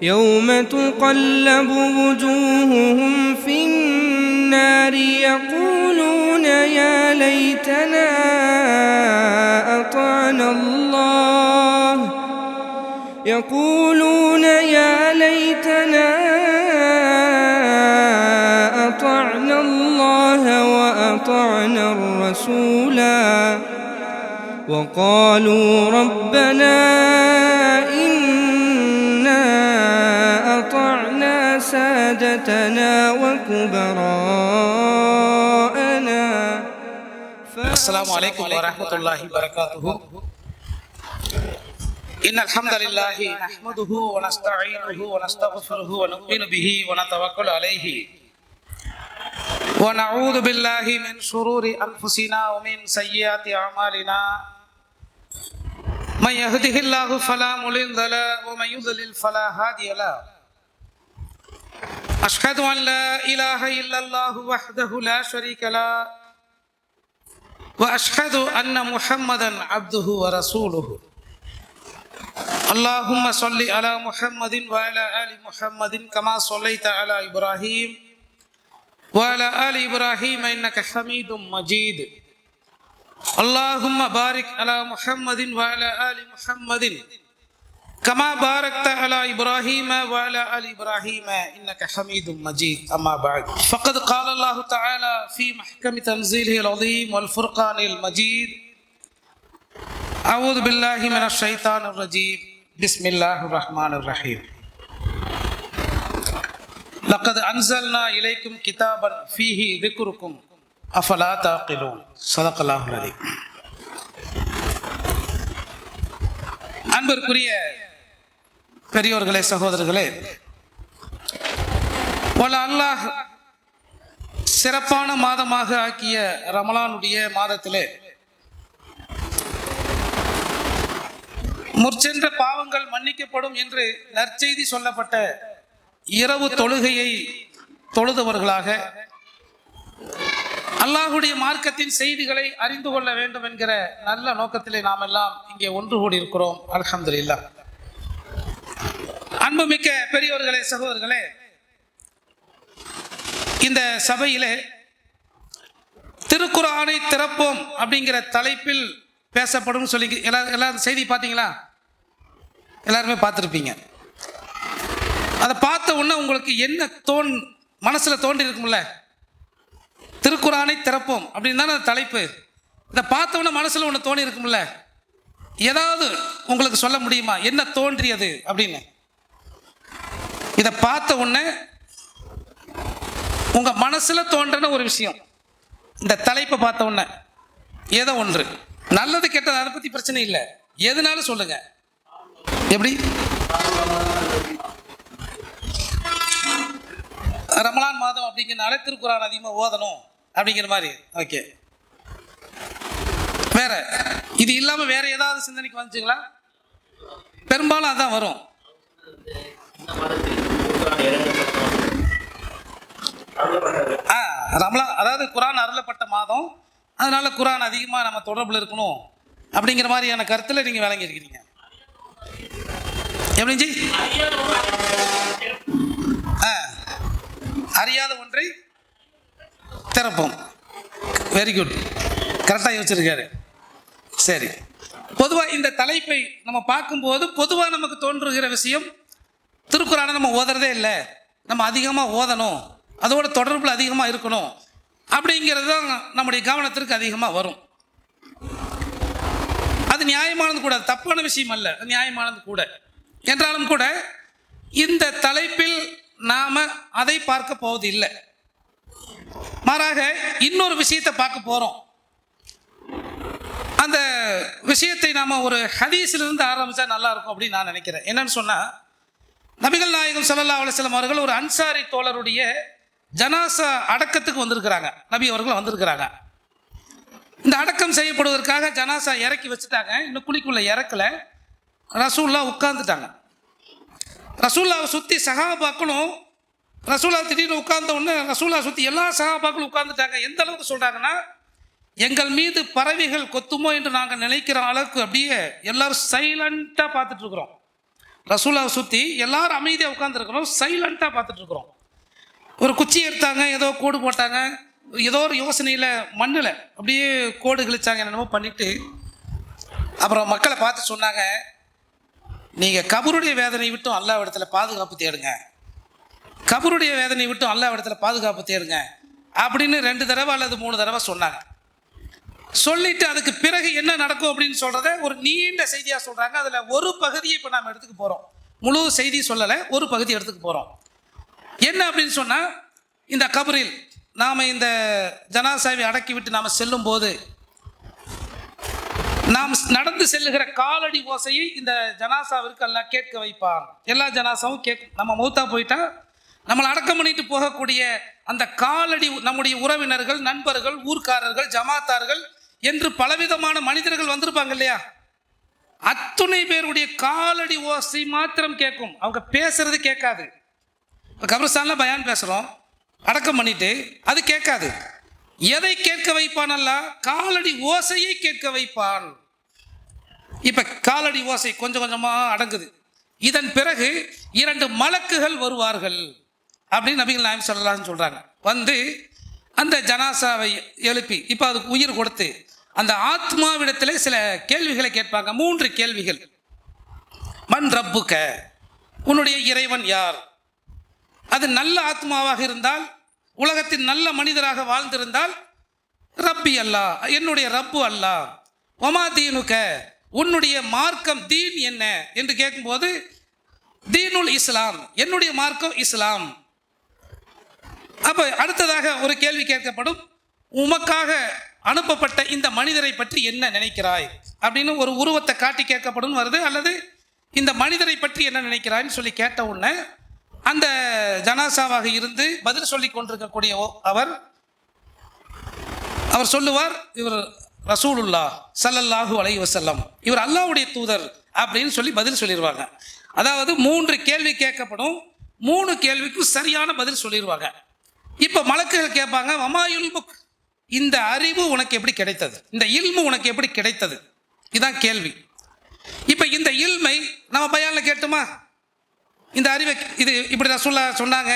يوم تقلب وجوههم في النار يقولون يا ليتنا أطعنا الله وأطعنا الرسولا وقالوا ربنا إنا أطعنا سادتنا وكبراءنا. السلام عليكم ورحمة الله وبركاته. إن الحمد لله نحمده ونستعينه ونستغفره ونؤمن به ونتوكل عليه ونعوذ بالله من شرور أنفسنا ومن سيئات أعمالنا. من يهده الله فلا مضل له ومن يضلل فلا هادي له. أشهد أن لا إله إلا الله وحده لا شريك له وأشهد أن محمدا عبده ورسوله. اللهم صل على محمد وعلى آل محمد كما صليت على إبراهيم وعلى آل إبراهيم إنك حميد مجيد. اللهم بارك على محمد وعلى آل محمد كما باركت على إبراهيم وعلى آل إبراهيم إنك حميد مجيد. أما بعد فقد قال الله تعالى في محكم تنزيله العظيم والفرقان المجيد: أعوذ بالله من الشيطان الرجيم. بسم الله الرحمن الرحيم. لقد أنزلنا إليكم كتابا فيه ذكركم أفلا تعقلون. صدق الله العظيم. அன்பிற்குரிய பெரியோர்களே, சகோதரர்களே, வல்ல அல்லாஹ் சிறப்பான மாதமாக ஆக்கிய ரமலானுடைய மாதத்திலே முற்சென்ற பாவங்கள் மன்னிக்கப்படும் என்று நற்செய்தி சொல்லப்பட்ட இரவு தொழுகையை தொழுதவர்களாக அல்லாஹுடைய மார்க்கத்தின் செய்திகளை அறிந்து கொள்ள வேண்டும் என்கிற நல்ல நோக்கத்திலே நாம் எல்லாம் இங்கே ஒன்று கூடி இருக்கிறோம். அல்ஹம்துலில்லாஹ். அன்புமிக்க பெரியோர்களே, சகோதரர்களே, இந்த சபையிலே திருக்குர்ஆனை திறப்போம் அப்படிங்கிற தலைப்பில் பேசப்படும் சொல்லி எல்லாரும் செய்தி பார்த்தீங்களா? எல்லாருமே பார்த்துருப்பீங்க. அதை பார்த்த உடனே உங்களுக்கு என்ன மனசில் தோன்றி இருக்கும்ல? திருக்குர்ஆனை திறப்போம் அப்படின்னு தானே அந்த தலைப்பு. இதை பார்த்த உடனே மனசில் ஒன்று தோணி இருக்கும்ல? ஏதாவது உங்களுக்கு சொல்ல முடியுமா என்ன தோன்றியது அப்படின்னு? இதை பார்த்த உடனே உங்கள் மனசில் தோன்றின ஒரு விஷயம், இந்த தலைப்பை பார்த்த உடனே ஏதோ ஒன்று, நல்லது கெட்டது அதை பற்றி பிரச்சனை இல்லை, எதுனாலும் சொல்லுங்க. எப்படி? ரமலான் மாதம் அப்படிங்கிறனால திருக்குர்ஆன் அதிகமாக ஓதணும் அப்படிங்கிற மாதிரி. ஓகே, வேற இது இல்லாமல் வேற ஏதாவது சிந்தனைக்கு வந்துச்சுங்களா? பெரும்பாலும் அதான் வரும். ரமலான் அதாவது குர்ஆன் அருளப்பட்ட மாதம், அதனால குர்ஆன் அதிகமாக நம்ம தொடர்பில் இருக்கணும் அப்படிங்கிற மாதிரியான கருத்தில் நீங்கள் விளங்கி இருக்கிறீங்க. எப்படி? அறியாத ஒன்றை திறப்போம். வெரி குட், கரெக்டாக யோசிச்சிருக்காரு. சரி, பொதுவாக இந்த தலைப்பை நம்ம பார்க்கும்போது பொதுவாக நமக்கு தோன்றுகிற விஷயம், திருக்குர்ஆனை நம்ம ஓதுறதே இல்லை, நம்ம அதிகமாக ஓதணும், அதோட தொடர்பில் அதிகமாக இருக்கணும் அப்படிங்கிறது தான் நம்முடைய கவனத்திற்கு அதிகமாக வரும். அது நியாயமானது கூட, தப்பான விஷயம் அல்ல, நியாயமானது கூட. என்றாலும் கூட இந்த தலைப்பில் நாம் அதை பார்க்க போவது இல்லை, மாறாக இன்னொரு விஷயத்தை பார்க்க போகிறோம். அந்த விஷயத்தை நாம் ஒரு ஹதீஸிலிருந்து ஆரம்பித்தா நல்லா இருக்கும் அப்படின்னு நான் நினைக்கிறேன். என்னன்னு சொன்னால், நபிகள் நாயகம் ஸல்லல்லாஹு அலைஹி வஸல்லம் அவர்கள் ஒரு அன்சாரி தோழருடைய ஜனாசா அடக்கத்துக்கு வந்திருக்கிறாங்க. நபி அவர்கள் வந்திருக்கிறாங்க. இந்த அடக்கம் செய்யப்படுவதற்காக ஜனாசா இறக்கி வச்சுட்டாங்க. இன்னும் குழிக்குள்ளே இறக்கலை. ரசூல்லா உட்கார்ந்துட்டாங்க. ரசூல்லாவை சுற்றி சஹாபாக்களும், ரசூல்லா திடீர்னு உட்கார்ந்த உடனே ரசூல்லா சுற்றி எல்லா சஹாபாக்களும் உட்கார்ந்துட்டாங்க. எந்த அளவுக்கு சொல்கிறாங்கன்னா, எங்கள் மீது பறவைகள் கொத்துமோ என்று நாங்கள் நினைக்கிற அளவுக்கு அப்படியே எல்லாரும் சைலண்ட்டாக பார்த்துட்ருக்குறோம். ரசூலாவை சுற்றி எல்லாரும் அமைதியாக உட்காந்துருக்கிறோம், சைலண்ட்டாக பார்த்துட்டு இருக்கிறோம். ஒரு குச்சி எடுத்தாங்க, ஏதோ கோடு போட்டாங்க, ஏதோ ஒரு யோசனையில் மண்ணில் அப்படியே கோடு கிழிச்சாங்க, என்னென்னமோ பண்ணிவிட்டு அப்புறம் மக்களை பார்த்து சொன்னாங்க, நீங்கள் கபருடைய வேதனை விட்டும் அல்லாஹ் இடத்துல பாதுகாப்பு தேடுங்க, கபருடைய வேதனை விட்டும் அல்லாஹ் இடத்துல பாதுகாப்பு தேடுங்க அப்படின்னு 2 தடவை அல்லது 3 தடவை சொன்னாங்க. சொல்லிட்டு அதுக்கு பிறகு என்ன நடக்கும் அப்படின்னு சொல்கிறத ஒரு நீண்ட செய்தியாக சொல்கிறாங்க. அதில் ஒரு பகுதியை இப்போ நாம் எடுத்துக்க போகிறோம். முழு செய்தி சொல்லலை, ஒரு பகுதி எடுத்துக்க போகிறோம். என்ன அப்படின்னு சொன்னால், இந்த கபரில் நாம் இந்த ஜனாசாவை அடக்கிவிட்டு நாம் செல்லும்போது நாம் நடந்து செல்லுகிற காலடி ஓசையை இந்த ஜனாசாவிற்கு எல்லாம் கேட்க வைப்பான். எல்லா ஜனாசாவும் கேட்கும். நம்ம மௌத்தா போயிட்டா நம்மளை அடக்கம் பண்ணிட்டு போகக்கூடிய அந்த காலடி, நம்முடைய உறவினர்கள், நண்பர்கள், ஊர்க்காரர்கள், ஜமாத்தார்கள் என்று பலவிதமான மனிதர்கள் வந்திருப்பாங்க இல்லையா, அத்துணை பேருடைய காலடி ஓசை மாத்திரம் கேட்கும். அவங்க பேசுறது கேட்காது. இப்போ கபிரஸ்தானில் பயான் பேசுகிறோம், அடக்கம் பண்ணிட்டு அது கேட்காது. எதை கேட்க வைப்பான்? அல்லாஹ் காலடி ஓசையை கேட்க வைப்பான். இப்போ காலடி ஓசை கொஞ்சம் கொஞ்சமாக அடங்குது. இதன் பிறகு 2 மலக்குகள் வருவார்கள் அப்படின்னு நபிகள் நாயகம் ஸல்லல்லாஹு அலைஹி வஸல்லம் சொல்கிறாங்க. வந்து அந்த ஜனாசாவை எழுப்பி இப்போ அதுக்கு உயிர் கொடுத்து அந்த ஆத்மாவிடத்தில் சில கேள்விகளை கேட்பாங்க. 3 கேள்விகள். மன் ரப்புக்க, உன்னுடைய இறைவன் யார்? அது நல்ல ஆத்மாவாக இருந்தால், உலகத்தின் நல்ல மனிதராக வாழ்ந்திருந்தால் ரப்பி அல்லாஹ், என்னுடைய ரப்பு அல்லாஹ். ஒமா தீனுக்க, உன்னுடைய மார்க்கம் தீன் என்ன என்று கேட்கும்போது தீனுல் இஸ்லாம், என்னுடைய மார்க்கம் இஸ்லாம். அப்போ அடுத்ததாக ஒரு கேள்வி கேட்கப்படும், உமக்காக அனுப்பப்பட்ட இந்த மனிதரை பற்றி என்ன நினைக்கிறாய் அப்படின்னு ஒரு உருவத்தை காட்டி கேட்கப்படும் வருது. அல்லது இந்த மனிதரை பற்றி என்ன நினைக்கிறாய்ன்னு சொல்லி கேட்ட உடனே அந்த ஜனாசாவாக இருந்து பதில் சொல்லி கொண்டிருக்கக்கூடிய அவர் சொல்லுவார், இவர் ரசூலுல்லாஹ் ஸல்லல்லாஹு அலைஹி வஸல்லம், இவர் அல்லாஹ்வுடைய தூதர் அப்படின்னு சொல்லி பதில் சொல்லிடுவாங்க. அதாவது 3 கேள்வி கேட்கப்படும், 3 கேள்விக்கும் சரியான பதில் சொல்லிடுவாங்க. இப்போ மலக்குகள் கேட்பாங்க, வமாயுல் புக், இந்த அறிவு உனக்கு எப்படி கிடைத்தது, இந்த இல்மு உனக்கு எப்படி கிடைத்தது, இதுதான் கேள்வி. இப்போ இந்த இல்மை நம்ம பயானில் கேட்டுமா? இந்த அறிவை இது இப்படி ரசூலுல்லாஹ் சொன்னாங்க,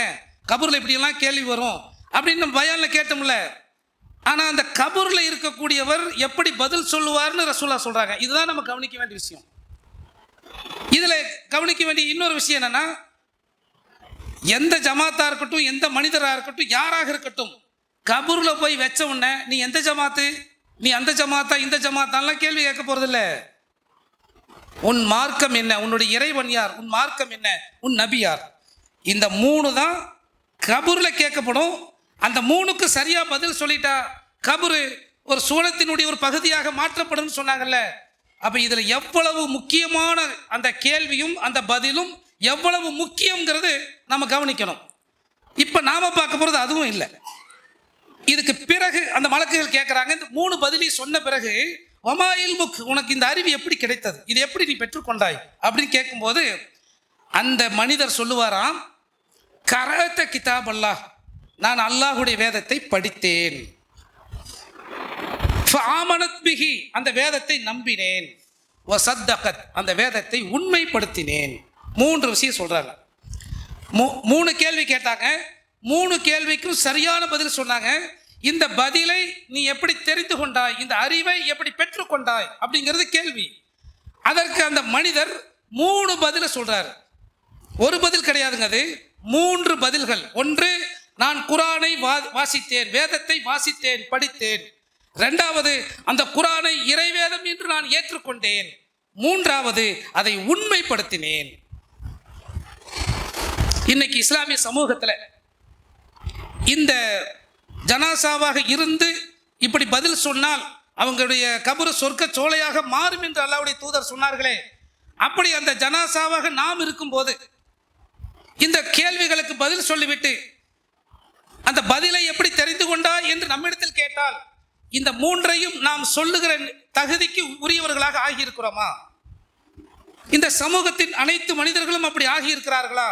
கபூரில் இப்படியெல்லாம் கேள்வி வரும் அப்படின்னு நம்ம பயானில் கேட்டோம்ல. ஆனால் அந்த கபூரில் இருக்கக்கூடியவர் எப்படி பதில் சொல்லுவார்னு ரசூலுல்லாஹ் சொல்கிறாங்க. இதுதான் நம்ம கவனிக்க வேண்டிய விஷயம். இதில் கவனிக்க வேண்டிய இன்னொரு விஷயம் என்னென்னா, எந்த ஜமாத்தாக இருக்கட்டும், எந்த மனிதராக இருக்கட்டும், யாராக இருக்கட்டும், கபூரில் போய் வச்ச உடனே நீ எந்த ஜமாத்து, நீ அந்த ஜமாத்தா இந்த ஜமாத்தான்லாம் கேள்வி கேட்க போகிறதில்ல. உன் மார்க்கம் என்ன, உன்னுடைய இறைவன் யார், உன் மார்க்கம் என்ன, உன் நபி யார், இந்த 3 தான் கபூரில் கேட்கப்படும். அந்த 3க்கு சரியாக பதில் சொல்லிட்டா கபூரு ஒரு சூழத்தினுடைய ஒரு பகுதியாக மாற்றப்படும் சொன்னாங்கல்ல. அப்போ இதில் எவ்வளவு முக்கியமான அந்த கேள்வியும் அந்த பதிலும் எவ்வளவு முக்கியங்கிறது நம்ம கவனிக்கணும். இப்போ நாம் பார்க்க போகிறது அதுவும் இல்லை. இதுக்கு பிறகு அந்த மலக்குகள் கேட்குறாங்க, இந்த 3 பதிலையும் சொன்ன பிறகு ஒமாயில் புக், உனக்கு இந்த அறிவு எப்படி கிடைத்தது, இது எப்படி நீ பெற்றுக்கொண்டாய் அப்படின்னு கேட்கும்போது அந்த மனிதர் சொல்லுவாராம், கரத்த கிதாப் அல்லாஹ், நான் அல்லாஹுடைய வேதத்தை படித்தேன், ஃபஆமனத் பிஹி, அந்த வேதத்தை நம்பினேன், வசத்தகத், அந்த வேதத்தை உண்மைப்படுத்தினேன். 3 விஷயம் சொல்கிறாங்க. 3 கேள்வி கேட்டாங்க, 3 கேள்விக்கும் சரியான பதில் சொன்னாங்க. இந்த பதிலை நீ எப்படி தெரிந்து கொண்டாய், இந்த அறிவை எப்படி பெற்றுக்கொண்டாய் அப்படிங்கிறது கேள்வி. அதற்கு அந்த மனிதர் 3 பதிலை சொல்றாரு. ஒரு பதில் கிடையாதுங்க, அது 3 பதில்கள். ஒன்று, நான் குர்ஆனை வாசித்தேன், வேதத்தை வாசித்தேன், படித்தேன். 2வது, அந்த குர்ஆனை இறைவேதம் என்று நான் ஏற்றுக்கொண்டேன். 3வது, அதை உண்மைப்படுத்தினேன். இன்னைக்கு இஸ்லாமிய சமூகத்தில் இந்த ஜனாசாவாக இருந்து இப்படி பதில் சொன்னால் அவங்களுடைய கபரு சொர்க்க சோலையாக மாறும் என்று அல்லாஹ்வுடைய தூதர் சொன்னார்களே, அப்படி அந்த ஜனாசாவாக நாம் இருக்கும்போது இந்த கேள்விகளுக்கு பதில் சொல்லிவிட்டு அந்த பதிலை எப்படி தெரிந்து கொண்டா என்று நம்மிடத்தில் கேட்டால் இந்த 3ஐயும் நாம் சொல்லுகிற தகுதிக்கு உரியவர்களாக ஆகியிருக்கிறோமா? இந்த சமூகத்தின் அனைத்து மனிதர்களும் அப்படி ஆகியிருக்கிறார்களா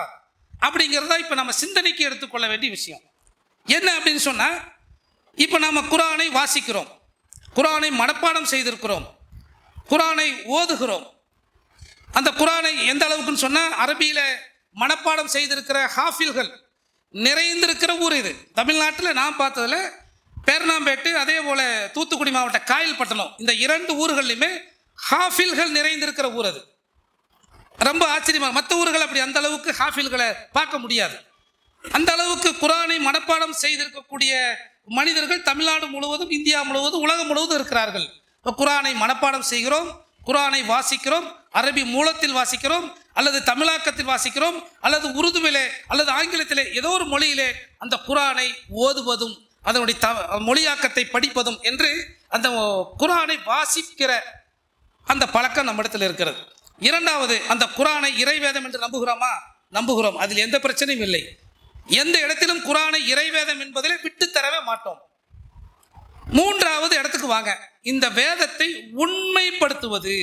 அப்படிங்கிறதா இப்போ நம்ம சிந்தனைக்கு எடுத்துக்கொள்ள வேண்டிய விஷயம். என்ன அப்படின்னு சொன்னால், இப்போ நாம் குர்ஆனை வாசிக்கிறோம், குர்ஆனை மனப்பாடம் செய்திருக்கிறோம், குர்ஆனை ஓதுகிறோம். அந்த குரானை எந்த அளவுக்குன்னு சொன்னால், அரபியில் மனப்பாடம் செய்திருக்கிற ஹாஃபில்கள் நிறைந்திருக்கிற ஊர் இது. தமிழ்நாட்டில் நான் பார்த்ததில் பேர்ணாம்பேட்டு, அதே போல் தூத்துக்குடி மாவட்ட காயல்பட்டணம், இந்த 2 ஊர்கள்லையுமே ஹாஃபில்கள் நிறைந்திருக்கிற ஊர் அது. ரொம்ப ஆச்சரியமாக, மற்ற ஊர்கள் அப்படி அந்த அளவுக்கு ஹாஃபில்களை பார்க்க முடியாது. அந்த அளவுக்கு குரானை மனப்பாடம் செய்திருக்கக்கூடிய மனிதர்கள் தமிழ்நாடு முழுவதும், இந்தியா முழுவதும், உலகம் முழுவதும் இருக்கிறார்கள். குரானை மனப்பாடம் செய்கிறோம், குரானை வாசிக்கிறோம், அரபி மூலத்தில் வாசிக்கிறோம், அல்லது தமிழாக்கத்தில் வாசிக்கிறோம், அல்லது உருதுவிலே அல்லது ஆங்கிலத்திலே ஏதோ ஒரு மொழியிலே அந்த குரானை ஓதுவதும் அதனுடைய மொழியாக்கத்தை படிப்பதும் என்று அந்த குரானை வாசிக்கிற அந்த பழக்கம் நம்மிடத்தில் இருக்கிறது. இரண்டாவது, அந்த குரானை இறைவேதம் என்று நம்புகிறோமா? நம்புகிறோம். அதில் எந்த பிரச்சனையும் இல்லை. எந்த இடத்திலும் குரானை இறைவேதம் என்பதில் விட்டு தரவே மாட்டோம். மூன்றாவது இடத்துக்கு வாங்க, இந்த வேதத்தை உண்மைப்படுத்துவது.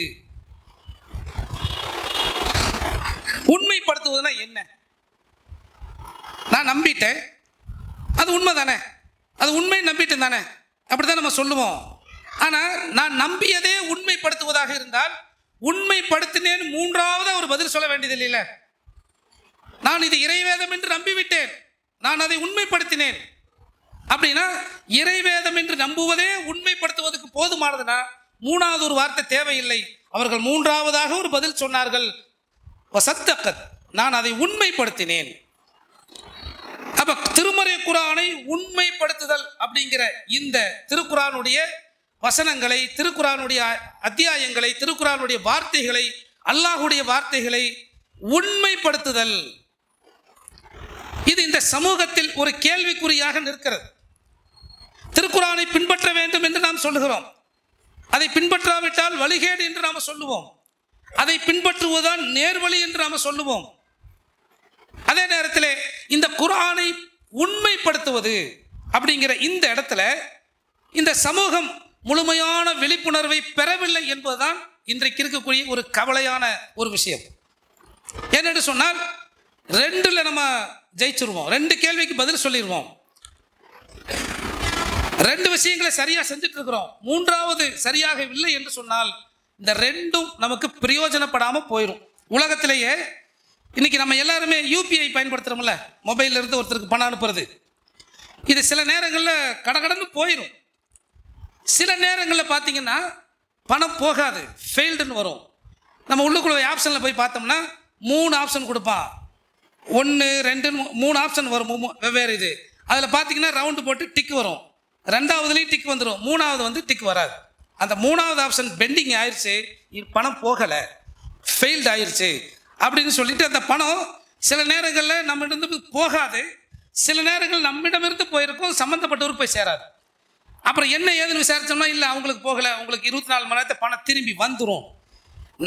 உண்மைப்படுத்துவதுனா என்ன? நான் நம்பிட்டேன், அது உண்மை தானே, அது உண்மை நம்பிட்டேன் தானே, அப்படித்தான் நம்ம சொல்லுவோம். ஆனால் நான் நம்பியதே உண்மைப்படுத்துவதாக இருந்தால், உண்மைப்படுத்தினேன் மூன்றாவது ஒரு பதில் சொல்ல வேண்டியது இல்லை. நான் இது இறைவேதம் என்று நம்பிவிட்டேன், நான் அதை உண்மைப்படுத்தினேன் அப்படின்னா, இறைவேதம் என்று நம்புவதே உண்மைப்படுத்துவதற்கு போதுமானதுன்னா மூணாவது ஒரு வார்த்தை தேவையில்லை. அவர்கள் மூன்றாவதாக ஒரு பதில் சொன்னார்கள், வசத்தக்கத், நான் அதை உண்மைப்படுத்தினேன். அப்ப திருமறை குரானை உண்மைப்படுத்துதல் அப்படிங்கிற இந்த திருக்குரானுடைய வசனங்களை, திருக்குரானுடைய அத்தியாயங்களை, திருக்குரானுடைய வார்த்தைகளை, அல்லாஹுடைய வார்த்தைகளை உண்மைப்படுத்துதல், இது இந்த சமூகத்தில் ஒரு கேள்விக்குறியாக நிற்கிறது. திருக்குரானை பின்பற்ற வேண்டும் என்று நாம் சொல்லுகிறோம், அதை பின்பற்றாவிட்டால் வழிகேடு என்று நாம் சொல்லுவோம், அதை பின்பற்றுவதுதான் நேர்வழி என்று நாம் சொல்லுவோம். அதே நேரத்தில் இந்த குரானை உண்மைப்படுத்துவது அப்படிங்கிற இந்த இடத்துல இந்த சமூகம் முழுமையான விழிப்புணர்வை பெறவில்லை என்பதுதான் இன்றைக்கு இருக்கக்கூடிய ஒரு கவலையான ஒரு விஷயம். ஏனென்று சொன்னால், 2ல் நம்ம ஜெயிச்சிருவோம், 2 கேள்விக்கு பதில் சொல்லிடுவோம், 2 விஷயங்களை சரியாக செஞ்சுட்டு இருக்கிறோம், மூன்றாவது சரியாக இல்லை என்று சொன்னால் இந்த 2ம் நமக்கு பிரயோஜனப்படாமல் போயிடும். உலகத்திலேயே இன்னைக்கு நம்ம எல்லாருமே யூபிஐ பயன்படுத்துகிறோம்ல, மொபைலில் இருந்து ஒருத்தருக்கு பணம் அனுப்புறது. இது சில நேரங்களில் கடகடன்னு போயிடும், சில நேரங்களில் பார்த்தீங்கன்னா பணம் போகாது, ஃபெயில்டுன்னு வரும். நம்ம உள்ளுக்குள்ள ஆப்ஷனில் போய் பார்த்தோம்னா 3 ஆப்ஷன் கொடுப்பான், 1 2 3 ஆப்ஷன் வரும் வெவ்வேறு. இது அதில் பார்த்தீங்கன்னா ரவுண்டு போட்டு டிக் வரும், 2வதுலேயும் டிக் வந்துடும், 3வது வந்து டிக் வராது. அந்த 3வது ஆப்ஷன் பெண்டிங் ஆயிடுச்சு, பணம் போகலை, ஃபெயில்டு ஆயிடுச்சு அப்படின்னு சொல்லிட்டு அந்த பணம் சில நேரங்களில் நம்மிடந்து போகாது, சில நேரங்கள் நம்மிடமிருந்து போயிருக்கும், சம்மந்தப்பட்டவர் போய் சேராது. அப்புறம் என்ன ஏதுன்னு விசாரித்தோம்னா, இல்லை அவங்களுக்கு போகலை, உங்களுக்கு 24 மணி நேரத்தை பணம் திரும்பி வந்துடும்.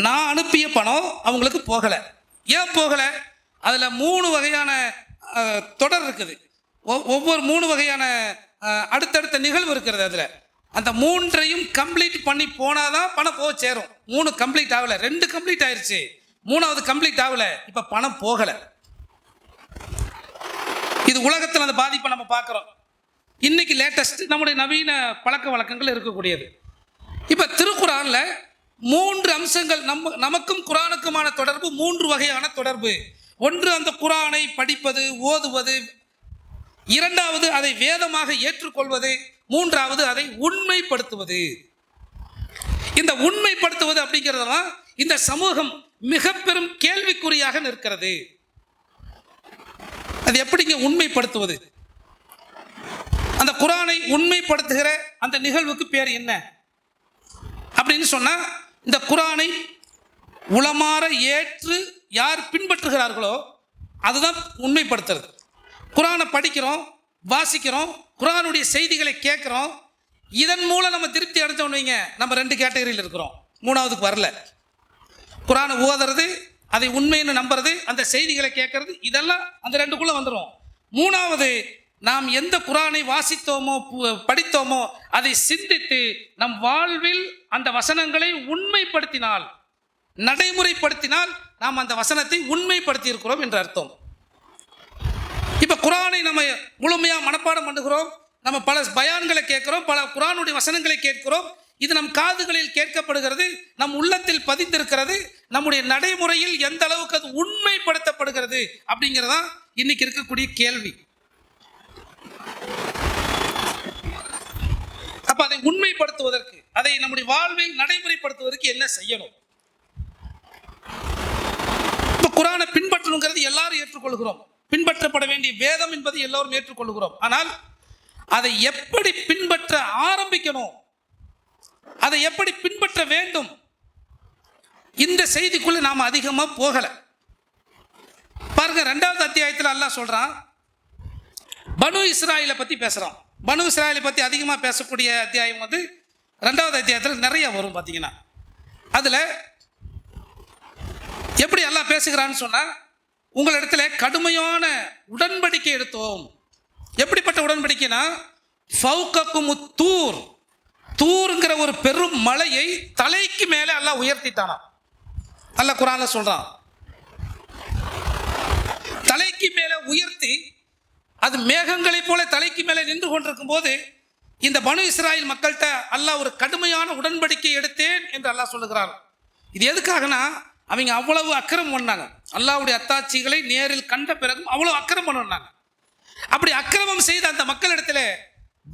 நான் அனுப்பிய பணம் அவங்களுக்கு போகலை. ஏன் போகலை? அதில் 3 வகையான தொடர் இருக்குது, ஒவ்வொரு 3 வகையான அடுத்தடுத்த நிகழ்வு இருக்கிறது. அதில் அந்த 3ஐயும் கம்ப்ளீட் பண்ணி போனால் தான் பணம் போக சேரும். 3 கம்ப்ளீட் ஆகலை, 2 கம்ப்ளீட் ஆயிடுச்சு, 3வது கம்ப்ளீட் ஆகலை, இப்போ பணம் போகலை. இது உலகத்தில் அந்த பாதிப்பை நம்ம பார்க்குறோம். இன்னைக்கு லேட்டஸ்ட் நம்முடைய நவீன பழக்க வழக்கங்கள் இருக்கக்கூடியது. இப்போ திருக்குரானில் 3 அம்சங்கள், நமக்கும் குரானுக்குமான தொடர்பு 3 வகையான தொடர்பு. ஒன்று, அந்த குரானை படிப்பது, ஓதுவது; 2வது, அதை வேதமாக ஏற்றுக்கொள்வது; 3வது, அதை உண்மைப்படுத்துவது. இந்த உண்மைப்படுத்துவது அப்படிங்கிறதெல்லாம் இந்த சமூகம் மிக பெரும் கேள்விக்குறியாக நிற்கிறது. அது எப்படிங்க உண்மைப்படுத்துவது? அந்த குரானை உண்மைப்படுத்துகிற அந்த நிகழ்வுக்கு பேர் என்ன அப்படின்னு சொன்னா, இந்த குரானை உளமாற ஏற்று யார் பின்பற்றுகிறார்களோ அதுதான் உண்மைப்படுத்துறது. குரானை படிக்கிறோம், வாசிக்கிறோம், குரானுடைய செய்திகளை கேட்குறோம், இதன் மூலம் நம்ம திருப்தி அடைஞ்சோன்னு வைங்க, நம்ம 2 கேட்டகரியில் இருக்கிறோம், 3வதுக்கு வரல. குரானை ஓதுறது, அதை உண்மைன்னு நம்புறது, அந்த செய்திகளை கேட்கறது, இதெல்லாம் அந்த 2க்குள்ளே வந்துடும். 3வது, நாம் எந்த குரானை வாசித்தோமோ படித்தோமோ அதை சிந்தித்து நம் வாழ்வில் அந்த வசனங்களை உண்மைப்படுத்தினால், நடைமுறைப்படுத்தினால் நாம் அந்த வசனத்தை உண்மைப்படுத்தி இருக்கிறோம் என்று அர்த்தம். இப்போ குரானை நம்ம முழுமையாக மனப்பாடம் பண்ணுகிறோம், நம்ம பல பயான்களை கேட்குறோம், பல குரானுடைய வசனங்களை கேட்கிறோம், இது நம் காதுகளில் கேட்கப்படுகிறது, நம் உள்ளத்தில் பதிந்திருக்கிறது, நம்முடைய நடைமுறையில் எந்த அளவுக்கு அது உண்மைப்படுத்தப்படுகிறது அப்படிங்கிறதா இன்னைக்கு இருக்கக்கூடிய கேள்வி. அப்ப அதை உண்மைப்படுத்துவதற்கு, அதை நம்முடைய வாழ்வில் நடைமுறைப்படுத்துவதற்கு என்ன செய்யணும்? இப்ப குர்ஆனை பின்பற்றணுங்கிறது எல்லாரும் ஏற்றுக்கொள்கிறோம், பின்பற்றப்பட வேண்டிய வேதம் என்பதை எல்லோரும் ஏற்றுக்கொள்கிறோம். ஆனால் அதை எப்படி பின்பற்ற ஆரம்பிக்கணும், அதை எப்படி பின்பற்ற வேண்டும், இந்த செய்திக்குள்ள நாம அதிகமா போகல. பாருங்க, 2வது அத்தியாயத்தில் அல்லாஹ் சொல்றான், பனு இஸ்ராயலை பத்தி பேசுறான். பனு இஸ்ராயலை பத்தி அதிகமா பேசக்கூடிய அத்தியாயம் 2வது அத்தியாயத்தில் நிறைய வரும். பார்த்தீங்கன்னா அதுல எப்படி அல்லாஹ் பேசுகிறான்னு சொன்னா, உங்களிடத்துல கடுமையான உடன்படிக்கை எடுத்தோம். எப்படிப்பட்ட உடன்படிக்கைனா, ஃபௌகக்கும் தூர், தூருங்கிற ஒரு பெரும் மலையை தலைக்கு மேலே அல்லாஹ் உயர்த்திட்டானா. அல்லாஹ் குர்ஆன்ல சொல்றான், தலைக்கு மேலே உயர்த்தி அது மேகங்களை போல தலைக்கு மேலே நின்று கொண்டிருக்கும் போது இந்த பனு இஸ்ராயல் மக்கள்கிட்ட அல்லாஹ் ஒரு கடுமையான உடன்படிக்கை எடுத்தேன் என்று அல்லாஹ் சொல்லுகிறார். இது எதுக்காகனா, அவங்க அவ்வளவு அக்கிரமம் பண்ணாங்க. அல்லாஹ்வுடைய அத்தாட்சிகளை நேரில் கண்ட பிறகும் அவ்வளவு அக்கிரமம் பண்ணாங்க. அப்படி அக்கிரமம் செய்த அந்த மக்களிடத்துல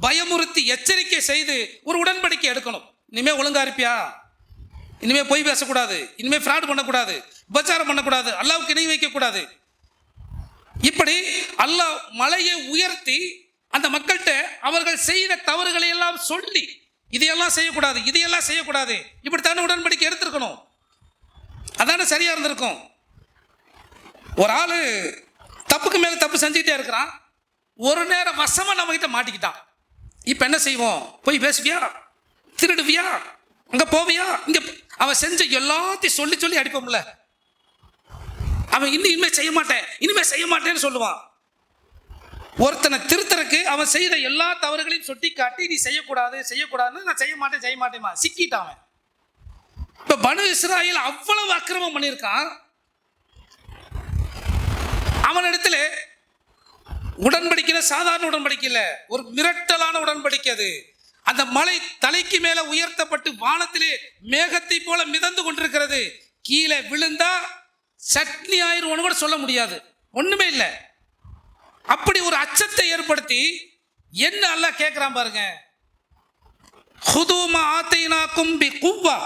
பயமுறுத்தி எச்சரிக்கை செய்து ஒரு உடன்படிக்கை எடுக்கணும். இனிமே ஒழுங்கா இருப்பியா, இனிமே பொய் பேசக்கூடாது, இனிமே ஃப்ராட் பண்ணக்கூடாது, உபச்சாரம் பண்ணக்கூடாது, அல்லாஹ்வுக்கு இணை வைக்கக்கூடாது. இப்படி அல்லாஹ் மலையை உயர்த்தி அந்த மக்கள்கிட்ட அவர்கள் செய்த தவறுகளை எல்லாம் சொல்லி, இதையெல்லாம் செய்யக்கூடாது, இதையெல்லாம் செய்யக்கூடாது, இப்படித்தானே உடன்படிக்கை எடுத்திருக்கணும். அதானே சரியா இருந்திருக்கும். ஒரு ஆளு தப்புக்கு மேல தப்பு செஞ்சுக்கிட்டே இருக்கிறான், ஒரு நேரம் வசமா நம்ம கிட்ட மாட்டிக்கிட்டான். இப்ப என்ன செய்வோம்? போய் பேசுவியா, திருடுவியா, அங்க போவியா, இங்க அவன் செஞ்ச எல்லாத்தையும் சொல்லி சொல்லி அடிப்போம்ல. அவன் இனிமே செய்ய மாட்டேன், இனிமே செய்ய மாட்டேன்னு சொல்லுவான். ஒருத்தனை திருத்தருக்கு அவன் செய்த எல்லா தவறுகளையும் சுட்டி காட்டி, நீ செய்யக்கூடாது செய்யக்கூடாதுன்னு, நான் செய்ய மாட்டேன் செய்ய மாட்டேமா சிக்கிட்டான் அவன். இப்ப பனு இஸ்ராயல் அவ்வளவு அக்கிரமம் பண்ணியிருக்கான். அவனிடத்துல உடன்படிக்கை சாதாரண உடன்படிக்கை இல்ல, ஒரு மிரட்டலான உடன்படிக்கை. அது அந்த மலை தலைக்கு மேல உயர்த்தப்பட்டு வானத்திலே மேகத்தை போல மிதந்து கொண்டிருக்கிறது. கீழே விழுந்தா சட்னி ஆயிரும் கூட சொல்ல முடியாது, ஒண்ணுமே இல்லை. அப்படி ஒரு அச்சத்தை ஏற்படுத்தி என்ன அல்லாஹ் கேட்கிறான் பாருங்க, ஹுதூமா ஆத்தைனாக்கும் பி குவ்வா,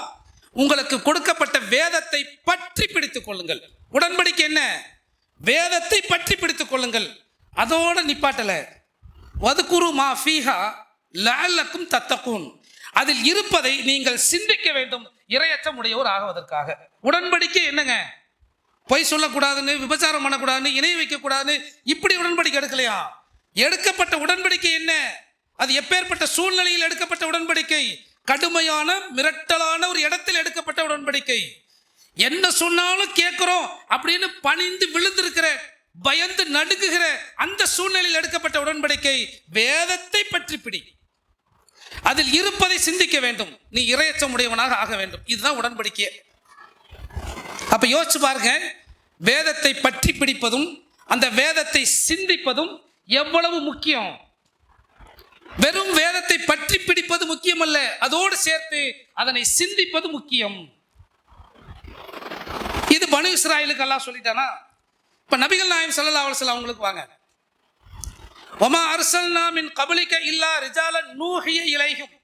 உங்களுக்கு கொடுக்கப்பட்ட வேதத்தை பற்றி பிடித்துக் கொள்ளுங்கள். உடன்படிக்கை என்ன? வேதத்தை பற்றி பிடித்துக் கொள்ளுங்கள். அதோட நிப்பாட்டல, வதுகுரு மா ஃபீஹா லஅல்லக்கும் தத்தகூன், அதில் இருப்பதை நீங்கள் சிந்திக்க வேண்டும், இறையச்சம் உடையவர் ஆகுவதற்காக. உடன்படிக்கை என்னங்க? பொய் சொல்லக்கூடாதுன்னு, விபச்சாரம் பண்ணக்கூடாதுன்னு, இணை வைக்கக்கூடாதுன்னு இப்படி உடன்படிக்கை எடுக்கலையா? எடுக்கப்பட்ட உடன்படிக்கை என்ன? அது எப்பேற்பட்ட சூழ்நிலையில் எடுக்கப்பட்ட உடன்படிக்கை? கடுமையான மிரட்டலான ஒரு இடத்தில் எடுக்கப்பட்ட உடன்படிக்கை. என்ன சொன்னாலும் கேட்கிறோம் அப்படின்னு பணிந்து விழுந்திருக்கிற, பயந்து நடுங்குகிற அந்த சூழ்நிலையில் எடுக்கப்பட்ட உடன்படிக்கை. வேதத்தை பற்றி பிடி, அதில் இருப்பதை சிந்திக்க வேண்டும், நீ இறையச்சம் உடையவனாக ஆக வேண்டும். இதுதான் உடன்படிக்கை. அப்ப யோசிச்சு பாருங்க, வேதத்தை பற்றி பிடிப்பதும் அந்த வேதத்தை சிந்திப்பதும் எவ்வளவு முக்கியம். வெறும் வேதத்தை பற்றி பிடிப்பது முக்கியம் அல்ல, அதோடு சேர்த்து அதனை சிந்திப்பது முக்கியம். இது பனு இஸ்ராயலுக்கு அல்லாஹ் சொல்லிட்டானா? இப்ப நபிகள் நாயகம் ஸல்லல்லாஹு அலைஹி வஸல்லம் அவங்களுக்கு வாங்க, வமா அர்ஸல்னா மின் கப்லிக இல்லா ரிஜாலன் நூஹிய இலைஹிம்,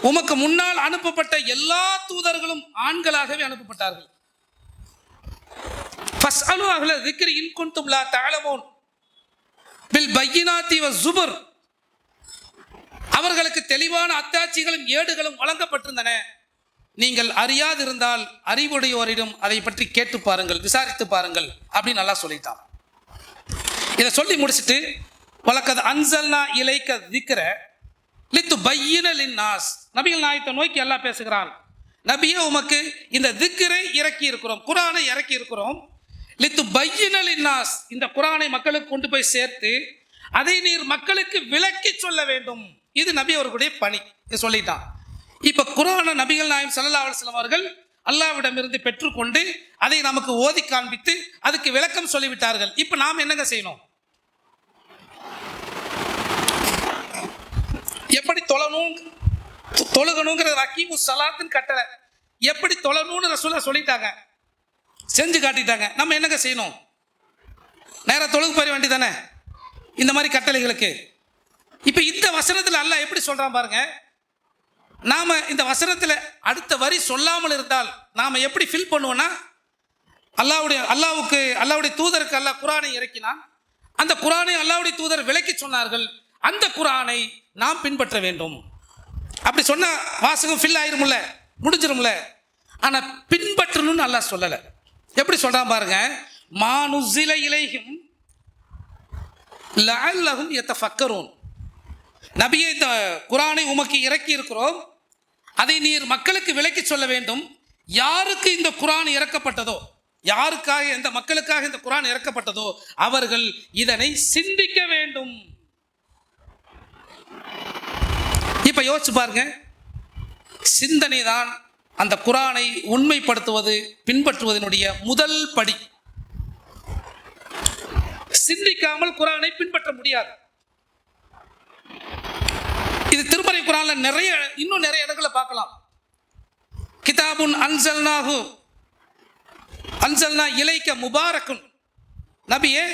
உமக்கு முன்னால் அனுப்பப்பட்ட எல்லா தூதர்களும் ஆண்களாகவே அனுப்பப்பட்டார்கள். ஃபஸ்அலு அஹ்ல ذிக்ரி இன் குன்தும் லா தஅலமூன் பில் பையினாத்தி வஸ்ஸுபுர், அவர்களுக்கு தெளிவான அத்தாட்சிகளும் ஏடுகளும் வழங்கப்பட்டிருந்தன, நீங்கள் அறியாதிருந்தால் அறிவுடையோரிடம் அதை பற்றி கேட்டு பாருங்கள், விசாரித்து பாருங்கள் அப்படின்னு நல்லா சொல்லிட்டான். இதை சொல்லி முடிச்சுட்டு, வலக்கத் அன்ஸல்னா இலைக்க ذிக்ர லித்துபய்யின லின்னாஸ், நபிகள் நாயகத்தை நோக்கி அல்லாஹ் பேசுகிறான், நபியே உமக்கு இந்த திக்ரை இறக்கி இருக்கிறோம், குர்ஆனை இறக்கி இருக்கிறோம். லித்துபய்யின லின்னாஸ், இந்த குர்ஆனை மக்களுக்கு கொண்டு போய் சேர்த்து அதை நீர் மக்களுக்கு விளக்கி சொல்ல வேண்டும். இது நபி அவர்களுடைய பணி. இதை சொல்லிட்டான். இப்ப குர்ஆனை நபிகள் நாயகம் ஸல்லல்லாஹு அலைஹி வஸல்லம் அவர்கள் அல்லாஹ்விடமிருந்து பெற்றுக்கொண்டு அதை நமக்கு ஓதி காண்பித்து அதுக்கு விளக்கம் சொல்லிவிட்டார்கள். இப்ப நாம் என்னங்க செய்யணும்? எப்படி தொழணும், தொழுகணுங்கிற அக்கீமு சலாத்துன்னு கட்டளை. எப்படி தொழணும்னு ரசூலா சொல்லிட்டாங்க, செஞ்சு காட்டிட்டாங்க. நம்ம என்னங்க செய்யணும்? நேராக தொழுகு போயிட வேண்டியதானே இந்த மாதிரி கட்டளைகளுக்கு. இப்போ இந்த வசனத்தில் அல்லாஹ் எப்படி சொல்கிறான் பாருங்க. நாம் இந்த வசனத்தில் அடுத்த வரி சொல்லாமல் இருந்தால் நாம் எப்படி ஃபீல் பண்ணுவோன்னா, அல்லாஹ்வுடைய தூதருக்கு அல்லாஹ் குரானை இறக்கினான். அந்த குரானை அல்லாஹ்வுடைய தூதர் விளக்கி சொன்னார்கள். அந்த குரானை நாம் பின்பற்ற வேண்டும். அப்படி சொன்ன வாசகம் ஃபில் ஆயிரும்ல, முடிஞ்சிரும்ல. ஆனால் பின்பற்றணும்னு அல்லாஹ் சொல்லலை. எப்படி சொல்கிறான் பாருங்க. மானுஸில இலைஹிம் லஅல்லஹும் யதஃபக்கரூன். நபியே, இந்த குரானை உமக்கு இறக்கி இருக்கிறோம், அதை நீர் மக்களுக்கு விளக்கி சொல்ல வேண்டும். யாருக்கு இந்த குரான் இறக்கப்பட்டதோ, யாருக்காக, எந்த மக்களுக்காக இந்த குரான் இறக்கப்பட்டதோ அவர்கள் இதனை சிந்திக்க வேண்டும். இப்ப யோசிச்சு பாருங்க. சிந்தனை தான் அந்த குரானை உண்மைப்படுத்துவது, பின்பற்றுவதனுடைய முதல் படி. சிந்திக்காமல் குரானை பின்பற்ற முடியாது. இது திருமறை குரான்ல இன்னும் நிறைய இடங்களை பார்க்கலாம். கிதாபுன் அன்சல்னா இலைக்க முபாரக்குன். நபியே,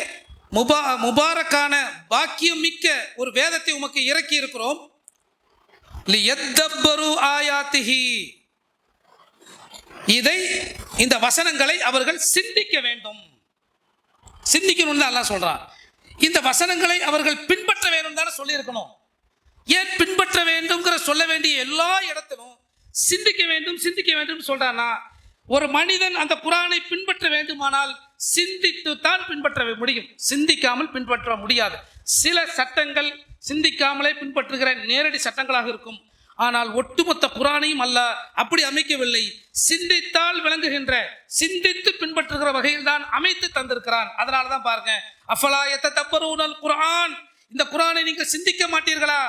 முபாரக்கான பாக்கியம் மிக்க ஒரு வேதத்தை உமக்கு இறக்கி இருக்கிறோம். லியத்தப்பரு ஆயாத்திஹி. இந்த வசனங்களை அவர்கள் சிந்திக்க வேண்டும். சிந்திக்கணும்னு அல்லாஹ் சொல்றான். இந்த வசனங்களை அவர்கள் பின்பற்ற வேண்டும் தானே சொல்லி இருக்கணும். ஏன் பின்பற்ற வேண்டும்ங்கிற சொல்ல வேண்டிய எல்லா இடத்திலும் சிந்திக்க வேண்டும் சொல்றானா? ஒரு மனிதன் அந்த குரானை பின்பற்ற வேண்டுமானால் சிந்தித்து தான் பின்பற்ற முடியும், சிந்திக்காமல் பின்பற்ற முடியாது. சில சட்டங்கள் சிந்திக்காமலே பின்பற்றுகிற நேரடி சட்டங்களாக இருக்கும். ஆனால் ஒட்டுமொத்த குரானையும் அல்லாஹ் அப்படி அமைக்கவில்லை. சிந்தித்தால் விளங்குகின்ற, சிந்தித்து பின்பற்றுகிற வகையில் தான் அமைத்து தந்திருக்கிறான். அதனால தான் பாருங்க, அஃபலா யததப்பரூனல் குர்ஆன். இந்த குரானை நீங்கள் சிந்திக்க மாட்டீர்களா?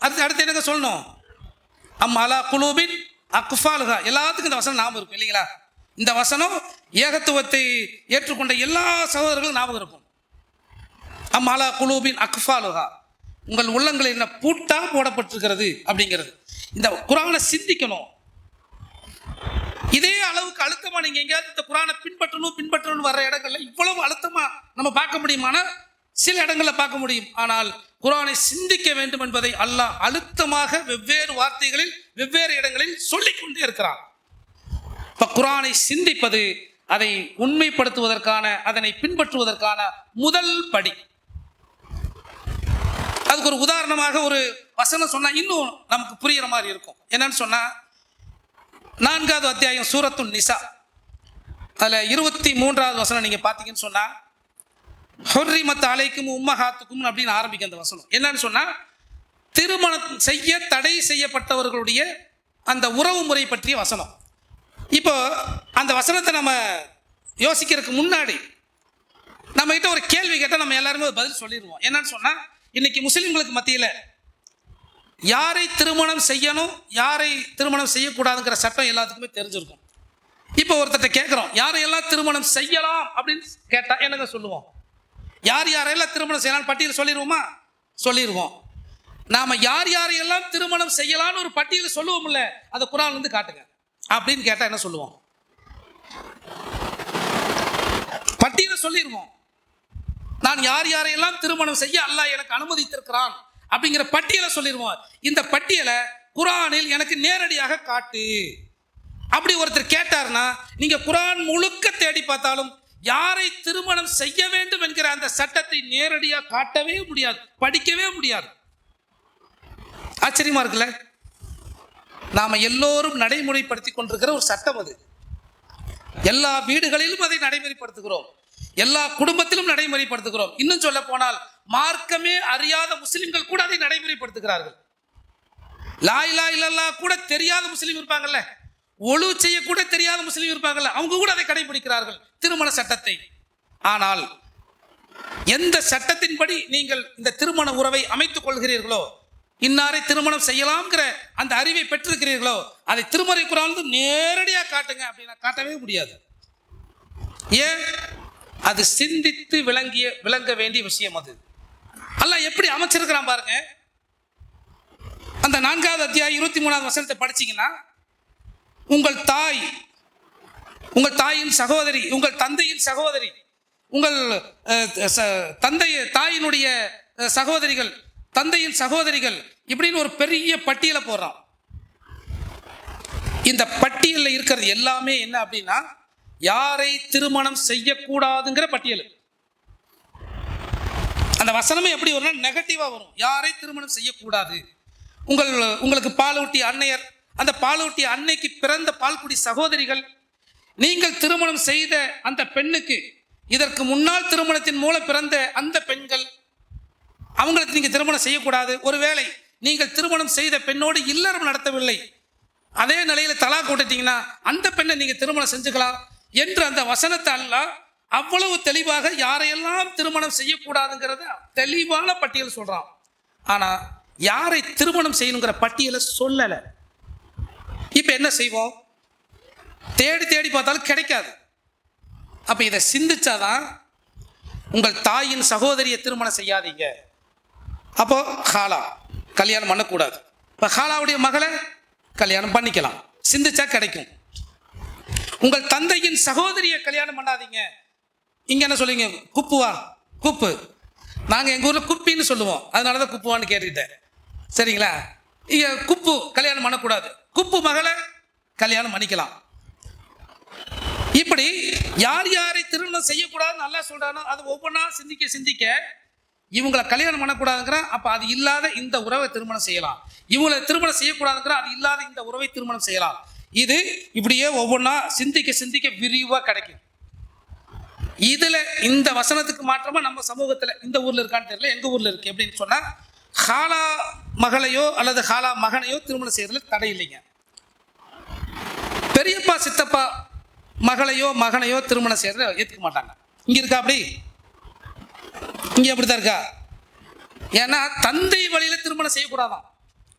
அடுத்து என்னங்க சொல்லணும்? அலா குலூபின் அக்ஃபாலுஹா. எல்லாத்துக்கும் இந்த வசனம் ஞாபகம் இருக்கும் இல்லைங்களா? இந்த வசனம் ஏகத்துவத்தை ஏற்றுக்கொண்ட எல்லா சகோதரர்களும் ஞாபகம் இருக்கும். அலா குலூபின் அக்ஃபாலுஹா. உங்கள் உள்ளங்களில் என்ன பூட்டா போடப்பட்டிருக்கிறது அப்படிங்கிறது. இந்த குரானை சிந்திக்கணும். இதே அளவுக்கு அழுத்தமா நீங்க எங்கேயாவது இந்த குரானை பின்பற்றணும் வர்ற இடங்கள்ல இவ்வளவு அழுத்தமா நம்ம பார்க்க முடியுமானா சில இடங்கள்ல பார்க்க முடியும். ஆனால் குரானை சிந்திக்க வேண்டும் என்பதை அல்லாஹ் அழுத்தமாக வெவ்வேறு வார்த்தைகளில் வெவ்வேறு இடங்களில் சொல்லிக் கொண்டே இருக்கிறான். இப்ப குரானை சிந்திப்பது அதை உண்மைப்படுத்துவதற்கான, அதனை பின்பற்றுவதற்கான முதல் படி. அதுக்கு ஒரு உதாரணமாக ஒரு வசனம் சொன்னா இன்னும் நமக்கு புரியுற மாதிரி இருக்கும். என்னன்னு சொன்னா, 4வது அத்தியாயம் சூரத்துன் நிசா, அதுல 23வது வசனம் நீங்க பாத்தீங்கன்னு சொன்னா, ஹுர்ரிமத் அலைக்கும் உம்மஹாத்துக்கும் அப்படின்னு ஆரம்பிக்கும் அந்த வசனம். என்னன்னு சொன்னா, திருமணம் செய்ய தடை செய்யப்பட்டவர்களுடைய அந்த உறவு முறை பற்றிய வசனம். இப்போ அந்த வசனத்தை நம்ம யோசிக்கிறதுக்கு முன்னாடி நம்ம கிட்ட ஒரு கேள்வி கேட்டால் நம்ம எல்லாருமே பதில் சொல்லிடுவோம். என்னன்னு சொன்னா, இன்னைக்கு முஸ்லிம்களுக்கு மத்தியில் யாரை திருமணம் செய்யணும், யாரை திருமணம் செய்யக்கூடாதுங்கிற சட்டம் எல்லாத்துக்குமே தெரிஞ்சிருக்கும். இப்போ ஒருத்தட்ட கேட்குறோம், யாரையெல்லாம் திருமணம் செய்யலாம் அப்படின்னு கேட்டால் என்னங்க சொல்லுவோம்? யாரையெல்லாம் திருமணம் செய்யலாம் பட்டியல் சொல்லிடுவோமா? சொல்லிடுவோம். நாம யாரையெல்லாம் திருமணம் செய்யலாம்னு ஒரு பட்டியல் சொல்லுவோம்ல, அதை குர்ஆன்ல இருந்து காட்டுங்க அப்படின்னு கேட்டால் என்ன சொல்லுவோம்? பட்டியலை சொல்லிடுவோம். நான் யாரையெல்லாம் திருமணம் செய்ய அல்லாஹ் எனக்கு அனுமதித்திருக்கிறான் அப்படிங்கிற பட்டியலை சொல்லிடுவோம். இந்த பட்டியலை குர்ஆனில் எனக்கு நேரடியாக காட்டு அப்படி ஒருத்தர் கேட்டார்னா, நீங்க குர்ஆன் முழுக்க தேடி பார்த்தாலும் யாரை திருமணம் செய்ய வேண்டும் என்கிற அந்த சட்டத்தை நேரடியாக காட்டவே முடியாது, படிக்கவே முடியாது. ஆச்சரியமா இருக்குல்ல? நாம எல்லோரும் நடைமுறைப்படுத்தி கொண்டிருக்கிற ஒரு சட்டம் அது. எல்லா வீடுகளிலும் அதை நடைமுறைப்படுத்துகிறோம், எல்லா குடும்பத்திலும் நடைமுறைப்படுத்துகிறோம். இன்னும் சொல்ல போனால் மார்க்கமே அறியாத முஸ்லிம்கள் கூட அதை நடைமுறைப்படுத்துகிறார்கள். லா இலாஹ இல்லல்லாஹ் கூட தெரியாத முஸ்லிம் இருப்பாங்கல்ல, ஒழு செய்ய கூட தெரியாத முஸ்லிம் இருப்பாங்கல்ல, அவங்க கூட அதை கடைபிடிக்கிறார்கள், திருமண சட்டத்தை. ஆனால் எந்த சட்டத்தின்படி நீங்கள் இந்த திருமண உறவை அமைத்துக் கொள்கிறீர்களோ, இன்னாரை திருமணம் செய்யலாம்ங்கிற அந்த அறிவை பெற்றிருக்கிறீர்களோ, அதை திருமறை குர்ஆன்ல நேரடியாக காட்டுங்க அப்படின்னா காட்டவே முடியாது. ஏன்? அது சிந்தித்து விளங்க வேண்டிய விஷயம். அது அல்லாஹ் எப்படி அமைச்சிருக்கிறான் பாருங்க. அந்த 4வது அத்தியாயம் 23வது வசனத்தை படிச்சீங்கன்னா, உங்கள் தாயின் சகோதரி, உங்கள் தந்தையின் சகோதரி, உங்கள் தாயினுடைய சகோதரிகள், தந்தையின் சகோதரிகள், இப்படின்னு ஒரு பெரிய பட்டியலை போடுறான். இந்த பட்டியலில் இருக்கிறது எல்லாமே என்ன அப்படின்னா, யாரை திருமணம் செய்யக்கூடாதுங்கிற பட்டியல். அந்த வசனமே எப்படி வரும்னா நெகட்டிவா வரும். யாரை திருமணம் செய்யக்கூடாது, உங்களுக்கு பாலூட்டிய அன்னையர், அந்த பாலூட்டிய அன்னைக்கு பிறந்த பால்குடி சகோதரிகள், நீங்கள் திருமணம் செய்த அந்த பெண்ணுக்கு இதற்கு முன்னால் திருமணத்தின் மூலம் பிறந்த அந்த பெண்கள், அவங்களுக்கு நீங்க திருமணம் செய்யக்கூடாது. ஒருவேளை நீங்கள் திருமணம் செய்த பெண்ணோடு இல்லறம் நடத்தவில்லை, அதே நிலையில தலாக் போட்டுட்டீங்கன்னா அந்த பெண்ணை நீங்க திருமணம் செஞ்சுக்கலாம் என்று அந்த வசனத்தை அல்லாஹ் அவ்வளவு தெளிவாக யாரையெல்லாம் திருமணம் செய்யக்கூடாதுங்கிறத தெளிவான பட்டியல் சொல்றான். ஆனா யாரை திருமணம் செய்யணுங்கிற பட்டியலை சொல்லல. இப்ப என்ன செய்வோம்? தேடி தேடி பார்த்தாலும் கிடைக்காது. அப்ப இதை சிந்திச்சாதான், உங்கள் தாயின் சகோதரியை திருமணம் செய்யாதீங்க, அப்போ ஹாலா கல்யாணம் பண்ணக்கூடாது. இப்போ ஹாலாவுடைய மகளை கல்யாணம் பண்ணிக்கலாம், சிந்திச்சா கிடைக்கும். உங்கள் தந்தையின் சகோதரியை கல்யாணம் பண்ணாதீங்க. இங்க என்ன சொல்லுவீங்க? குப்புவா? குப்பு. நாங்கள் எங்கள் ஊரில் குப்பின்னு சொல்லுவோம், அதனால தான் குப்புவான்னு கேட்டுக்கிட்டேன். சரிங்களா? இங்கே குப்பு கல்யாணம் பண்ணக்கூடாது, குப்பு மகளை கல்யாணம் பண்ணிக்கலாம். இப்படி யார் யாரை திருமணம் செய்யக்கூடாதுன்னு நல்லா சொல்றானோ அது ஒவ்வொன்றா சிந்திக்க சிந்திக்க இவங்களை கல்யாணம் பண்ணக்கூடாதுங்கிற, அப்போ அது இல்லாத இந்த உறவை திருமணம் செய்யலாம். இவங்களை திருமணம் செய்யக்கூடாதுங்கிற, அது இல்லாத இந்த உறவை திருமணம் செய்யலாம். இது இப்படியே ஒவ்வொன்றா சிந்திக்க சிந்திக்க விரிவாக கிடைக்கும். இதுல இந்த வசனத்துக்கு மாற்றமா நம்ம சமூகத்துல இந்த ஊர்ல இருக்கான்னு தெரியல, எங்க ஊர்ல இருக்கு. எப்படின்னு சொன்னா, ஹாலா மகளையோ அல்லது ஹாலா மகனையோ திருமணம் செய்யறதுல தடை இல்லைங்க. பெரியப்பா சித்தப்பா மகளையோ மகனையோ திருமணம் செய்யறத ஏத்துக்க மாட்டாங்க. இங்க இருக்கா அப்படி? இங்க அப்படித்தான் இருக்கா? ஏன்னா தந்தை வழியில திருமணம் செய்யக்கூடாதான்,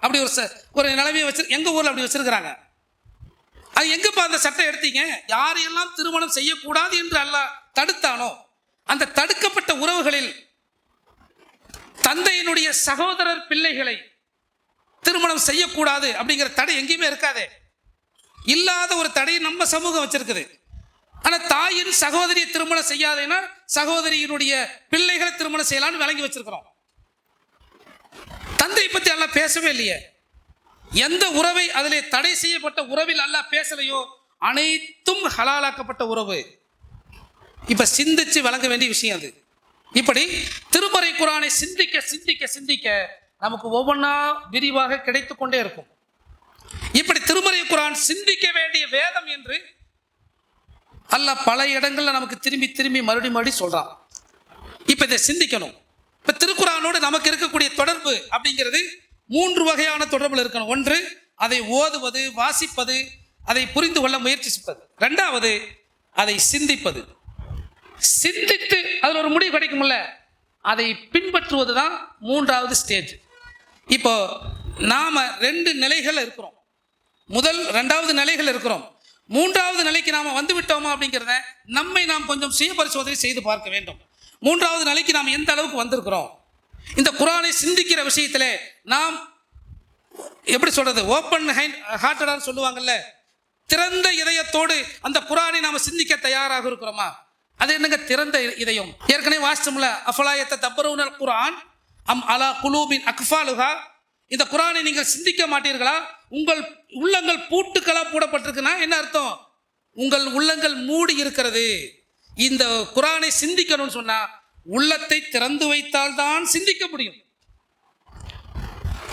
அப்படி ஒரு நிலைமையை வச்சு எங்க ஊர்ல அப்படி வச்சிருக்கிறாங்க. அது எங்கப்பா அந்த சட்டம் எடுத்தீங்க? யாரையெல்லாம் திருமணம் செய்யக்கூடாது என்று அல்லாஹ் தடுத்தானோ அந்த தடுக்கப்பட்ட உறவுகளில் தந்தையினுடைய சகோதரர் பிள்ளைகளை திருமணம் செய்யக்கூடாது அப்படிங்கிற தடை எங்கேயுமே இருக்காது. இல்லாத ஒரு தடையை நம்ம சமூகம் வச்சிருக்குது. ஆனா தாயின் சகோதரியை திருமணம் செய்யாதேன்னா சகோதரியினுடைய பிள்ளைகளை திருமணம் செய்யலாம்னு விளங்கி வச்சிருக்கிறோம். தந்தையை பத்தி அல்லாஹ் பேசவே இல்லையே. எந்த உறவை அதிலே தடை செய்யப்பட்ட உறவில் அல்லாஹ் பேசலையோ அனைத்தும் ஹலாலாக்கப்பட்ட உறவு. இப்ப சிந்திச்சு வழங்க வேண்டிய விஷயம் அது. இப்படி திருமறை குர்ஆனை சிந்திக்க சிந்திக்க சிந்திக்க நமக்கு ஒவ்வொன்றா விரிவாக கிடைத்து கொண்டே இருக்கும். இப்படி திருமறை குர்ஆன் சிந்திக்க வேண்டிய வேதம் என்று அல்லாஹ் பல இடங்கள்ல நமக்கு திரும்பி திரும்பி மறுபடியும் சொல்றான். இப்ப இதை சிந்திக்கணும். இப்ப திருக்குர்ஆனோடு நமக்கு இருக்கக்கூடிய தொடர்பு அப்படிங்கிறது 3 வகையான தொடர்புல இருக்கணும். ஒன்று, அதை ஓதுவது, வாசிப்பது, அதை புரிந்து கொள்ள முயற்சிப்பது. 2வது, அதை சிந்திப்பது. சிந்தித்து அதில் ஒரு முடிவு கிடைக்கும்ல, அதை பின்பற்றுவது தான் 3வது ஸ்டேஜ். இப்போ நாம 2 நிலைகள் இருக்கிறோம். 2வது நிலைகள் இருக்கிறோம். 3வது நிலைக்கு நாம வந்து விட்டோமா அப்படிங்கிறத நம்மை நாம் கொஞ்சம் சுய பரிசோதனை செய்து பார்க்க வேண்டும். 3வது நிலைக்கு நாம் எந்த அளவுக்கு வந்திருக்கிறோம்? இந்த குர்ஆனை சிந்திக்கிற விஷயத்துல நாம் எப்படி சொல்றது, ஓப்பன் ஹார்ட்டடான்னு சொல்லுவாங்கல்ல, திறந்த இதயத்தோடு அந்த குர்ஆனை நாம சிந்திக்க தயாராக இருக்கிறோமா? அது என்னங்க திறந்த இதயம்? ஏற்கனவே வாசிச்சோம்ல, அஃபலா யத்ததப்பரூனல் குர்ஆன் அம் அலா குலூபின் அக்ஃபாலுஹா. இந்த குர்ஆனை நீங்கள் சிந்திக்க மாட்டீர்களா? உங்கள் உள்ளங்கள் பூட்டுக்களா போடப்பட்டிருக்குன்னா என்ன அர்த்தம்? உங்கள் உள்ளங்கள் மூடி இருக்கிறது. இந்த குர்ஆனை சிந்திக்கணும்னு சொன்னா உள்ளத்தை திறந்து வைத்தால் தான் சிந்திக்க முடியும்.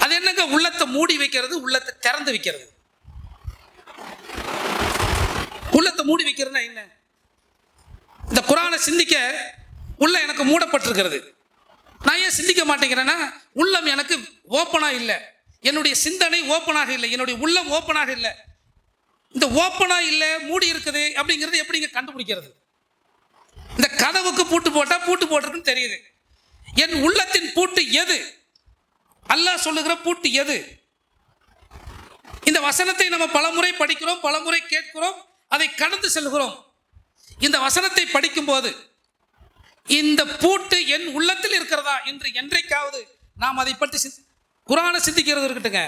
அது என்னங்க உள்ளத்தை மூடி வைக்கிறது, உள்ளத்தை திறந்து வைக்கிறது? உள்ளத்தை மூடி வைக்கிறதுனா என்ன? இந்த குர்ஆனை சிந்திக்க உள்ள எனக்கு மூடப்பட்டிருக்கிறது. நான் ஏன் சிந்திக்க மாட்டேங்கிறேன்னா, உள்ளம் எனக்கு ஓப்பனா இல்லை, என்னுடைய சிந்தனை ஓப்பனாக இல்லை, என்னுடைய உள்ளம் ஓப்பனாக இல்லை. இந்த ஓப்பனா இல்லை, மூடி இருக்குது அப்படிங்கிறது எப்படிங்க கண்டுபிடிக்கிறது? இந்த கதவுக்கு பூட்டு போட்டா பூட்டு போட்டிருக்குன்னு தெரியுது. என் உள்ளத்தின் பூட்டு எது? அல்லாஹ் சொல்லுகிற பூட்டு எது? இந்த வசனத்தை நம்ம பலமுறை படிக்கிறோம், பலமுறை கேட்கிறோம், அதை கடந்து செல்கிறோம். இந்த வசனத்தை படிக்கும் போது இந்த பூட்டு என் உள்ளத்தில் இருக்கிறதா என்று என்றைக்காவது நாம் அதை பற்றி குர்ஆனை சிந்திக்கிறது இருக்கட்டுங்க,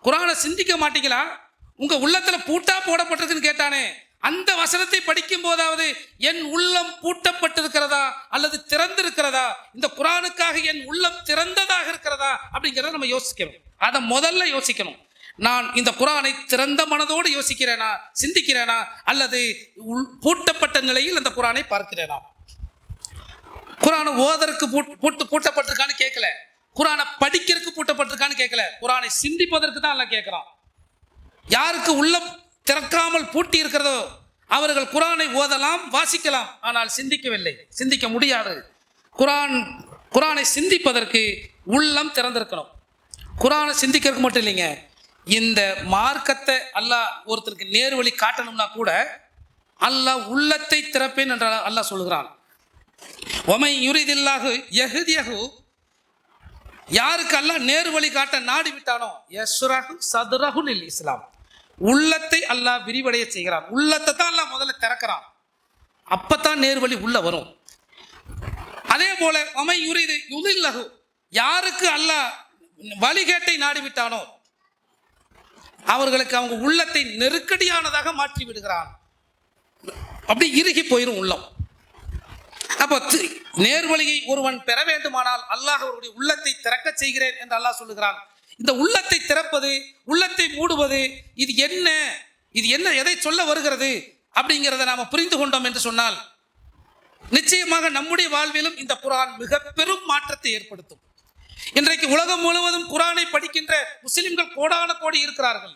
குரானை சிந்திக்க மாட்டீங்களா? உங்க உள்ளத்துல பூட்டா போடப்பட்டிருக்குன்னு கேட்டானே, அந்த வசனத்தை படிக்கும் போதாவது என் உள்ளம் பூட்டப்பட்டிருக்கிறதா அல்லது திறந்திருக்கிறதா, இந்த குரானுக்காக என் உள்ளம் திறந்ததாக இருக்கிறதா அப்படிங்கிறத நம்ம யோசிக்கணும். அதை முதல்ல யோசிக்கணும். நான் இந்த குரானை திறந்த மனதோடு யோசிக்கிறேனா, சிந்திக்கிறேனா, அல்லது பூட்டப்பட்ட நிலையில் அந்த குரானை பார்க்கிறேனா? குரானை ஓதற்கு பூட்டப்பட்டிருக்கான்னு கேட்கல, குரானை படிக்கிறதுக்கு பூட்டப்பட்டிருக்கான்னு கேட்கல, குரானை சிந்திப்பதற்கு தான் எல்லாம் கேட்கிறான். யாருக்கு உள்ளம் திறக்காமல் பூட்டி இருக்கிறதோ அவர்கள் குரானை ஓதலாம், வாசிக்கலாம், ஆனால் சிந்திக்கவில்லை, சிந்திக்க முடியாது. குரானை சிந்திப்பதற்கு உள்ளம் திறந்திருக்கணும். குரானை சிந்திக்கிறதுக்கு மட்டும் இல்லைங்க, இந்த மார்க்கத்தை அல்லாஹ் ஒருத்தருக்கு நேர் வழி காட்டணும்னா கூட அல்லாஹ் உள்ளத்தை திறப்பேன் என்ற அல்லாஹ் சொல்லுகிறான். ஒமை யுரிதில்லாஹு யஹ்தியஹு, யாருக்கு அல்லாஹ் நேர் வழி காட்ட நாடி விட்டானோ யஸ்ரஹு சத்ரஹு லில் இஸ்லாம், உள்ளத்தை அல்லாஹ் விரிவடைய செய்கிறான். உள்ளத்தை தான் அல்லாஹ் முதல்ல திறக்கிறான், அப்பத்தான் நேர் வழி உள்ள வரும். அதே போல ஒமை யுரிது யுதில்லஹு, யாருக்கு அல்லாஹ் வழிகேட்டை நாடி விட்டானோ அவர்களுக்கு அவங்க உள்ளத்தை நெருக்கடியானதாக மாற்றி விடுகிறான். அப்படி இறுகி போயிடும் உள்ளம். அப்போ நேர்வழியை ஒருவன் பெற வேண்டுமானால் அல்லாஹ் அவருடைய உள்ளத்தை திறக்க செய்கிறேன் என்று அல்லாஹ் சொல்லுகிறான். இந்த உள்ளத்தை திறப்பது, உள்ளத்தை மூடுவது, இது என்ன, எதை சொல்ல வருகிறது அப்படிங்கிறத நாம புரிந்து கொண்டோம் என்று சொன்னால் நிச்சயமாக நம்முடைய வாழ்விலும் இந்த குரான் மிக பெரும் மாற்றத்தை ஏற்படுத்தும். இன்றைக்கு உலகம் முழுவதும் குரானை படிக்கின்ற முஸ்லிம்கள் கோடான கோடி இருக்கிறார்கள்.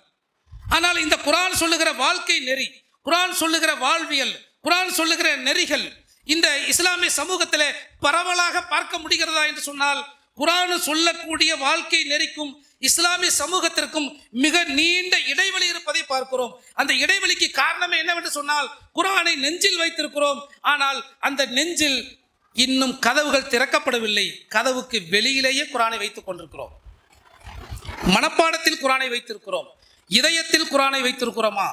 ஆனால் இந்த குரான் சொல்லுகிற வாழ்க்கை நெறி, குரான் சொல்லுகிற வாழ்வியல், குரான் சொல்லுகிற நெறிகள் இந்த இஸ்லாமிய சமூகத்தில் பரவலாக பார்க்க முடிகிறதா என்று சொன்னால், குரான் சொல்லக்கூடிய வாழ்க்கை நெறிக்கும் இஸ்லாமிய சமூகத்திற்கும் மிக நீண்ட இடைவெளி இருப்பதை பார்க்கிறோம். அந்த இடைவெளிக்கு காரணமே என்னவென்று சொன்னால், குரானை நெஞ்சில் வைத்திருக்கிறோம், ஆனால் அந்த நெஞ்சில் இன்னும் கதவுகள் திறக்கப்படவில்லை. கதவுக்கு வெளியிலேயே குரானை வைத்துக் கொண்டிருக்கிறோம். மனப்பாடத்தில் குரானை வைத்திருக்கிறோம், இதயத்தில் குரானை வைத்திருக்கிறோமா?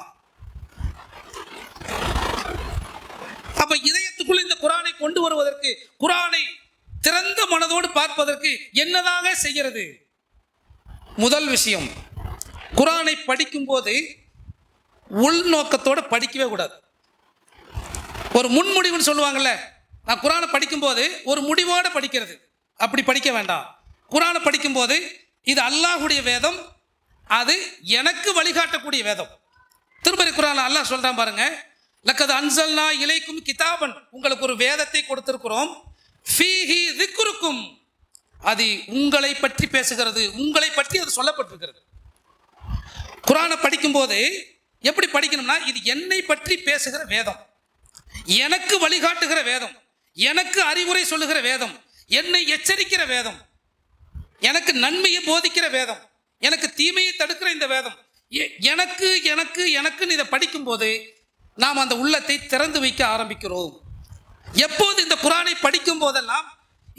அப்ப இதயத்துக்குள் இந்த குரானை கொண்டு வருவதற்கு, குரானை திறந்த மனதோடு பார்ப்பதற்கு என்னதாக செய்கிறது? முதல் விஷயம், குரானை படிக்கும் போது உள்நோக்கத்தோடு படிக்கவே கூடாது. ஒரு முன்முடிவுன்னு சொல்லுவாங்கல்ல, நான் குரானை படிக்கும்போது ஒரு முடிவோடு படிக்கிறது, அப்படி படிக்க வேண்டாம். குரானை படிக்கும்போது இது அல்லாஹுடைய வேதம், அது எனக்கு வழிகாட்டக்கூடிய வேதம். திருமறை குரான் அல்லாஹ் சொல்றான் பாருங்க, லக்கது அன்சல்னா இலைக்கும் கிதாபன், உங்களுக்கு ஒரு வேதத்தை கொடுத்திருக்கிறோம், ஃபீஹி திக்ருக்கும், அது உங்களை பற்றி பேசுகிறது, உங்களை பற்றி அது சொல்லப்பட்டிருக்கிறது. குரானை படிக்கும்போது எப்படி படிக்கணும்னா, இது என்னை பற்றி பேசுகிற வேதம், எனக்கு வழிகாட்டுகிற வேதம், எனக்கு அறிவுரை சொல்லுகிற வேதம், என்னை எச்சரிக்கிற வேதம், எனக்கு நன்மையை போதிக்கிற வேதம், எனக்கு தீமையை தடுக்கிற இந்த வேதம், எனக்கு எனக்கு எனக்குன்னு இதை படிக்கும்போது நாம் அந்த உள்ளத்தை திறந்து வைக்க ஆரம்பிக்கிறோம். எப்போது இந்த குரானை படிக்கும் போதெல்லாம்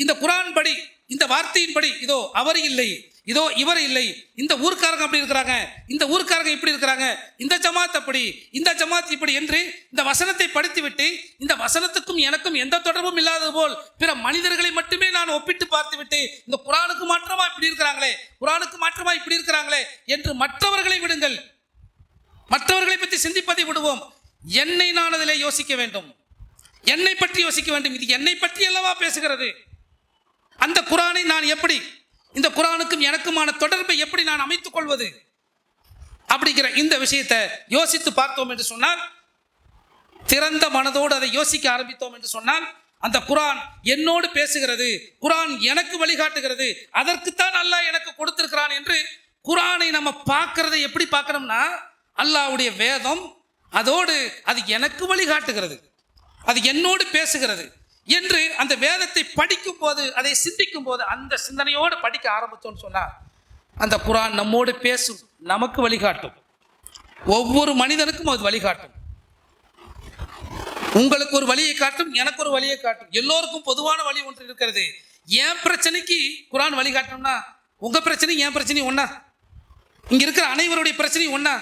இந்த குரான் படி, இந்த வார்த்தையின்படி, இதோ அவர் இல்லை, இதோ இவர் இல்லை, இந்த ஊர்க்காரங்க அப்படி இருக்கிறாங்க, இந்த ஊர்க்காரங்க இப்படி இருக்கிறாங்க, இந்த ஜமாத் அப்படி, இந்த ஜமாத் இப்படி என்று இந்த வசனத்தை படித்துவிட்டு, இந்த வசனத்துக்கும் எனக்கும் எந்த தொடர்பும் இல்லாதது போல் பிற மனிதர்களை மட்டுமே நான் ஒப்பிட்டு பார்த்துவிட்டு, இந்த குரானுக்கு மாற்றமா இப்படி இருக்கிறாங்களே, குரானுக்கு மாற்றமா இப்படி இருக்கிறாங்களே என்று மற்றவர்களை விடுங்கள், மற்றவர்களை பற்றி சிந்திப்பதை விடுவோம். என்னை நான் அதில் யோசிக்க வேண்டும், என்னை பற்றி யோசிக்க வேண்டும். இது என்னை பற்றி அல்லவா பேசுகிறது. அந்த குரானை நான் எப்படி, இந்த குரானுக்கும் எனக்குமான தொடர்பை எப்படி நான் அமைத்துக் கொள்வது அப்படிங்கிற இந்த விஷயத்தை யோசித்து பார்த்தோம் என்று சொன்னால், திறந்த மனதோடு அதை யோசிக்க ஆரம்பித்தோம் என்று சொன்னால், அந்த குரான் என்னோடு பேசுகிறது, குரான் எனக்கு வழிகாட்டுகிறது, அதற்குத்தான் அல்லாஹ் எனக்கு கொடுத்திருக்கிறான் என்று குரானை நம்ம பார்க்கறதை எப்படி பார்க்கணும்னா, அல்லாஹ்வுடைய வேதம், அதோடு அது எனக்கு வழிகாட்டுகிறது, அது என்னோடு பேசுகிறது என்று அந்த வேதத்தை படிக்கும் போது, அதை சிந்திக்கும் போது, அந்த சிந்தனையோடு படிக்க ஆரம்பித்தோம்னு சொன்னால் அந்த குரான் நம்மோடு பேசும், நமக்கு வழிகாட்டும். ஒவ்வொரு மனிதனுக்கும் அது வழிகாட்டும். உங்களுக்கு ஒரு வழியை காட்டும், எனக்கு ஒரு வழியை காட்டும், எல்லோருக்கும் பொதுவான வழி ஒன்று இருக்கிறது. என் பிரச்சனைக்கு குரான் வழிகாட்டணும்னா உங்க பிரச்சனை என் பிரச்சனை ஒண்ணா? இங்க இருக்கிற அனைவருடைய பிரச்சனையும் ஒண்ணா?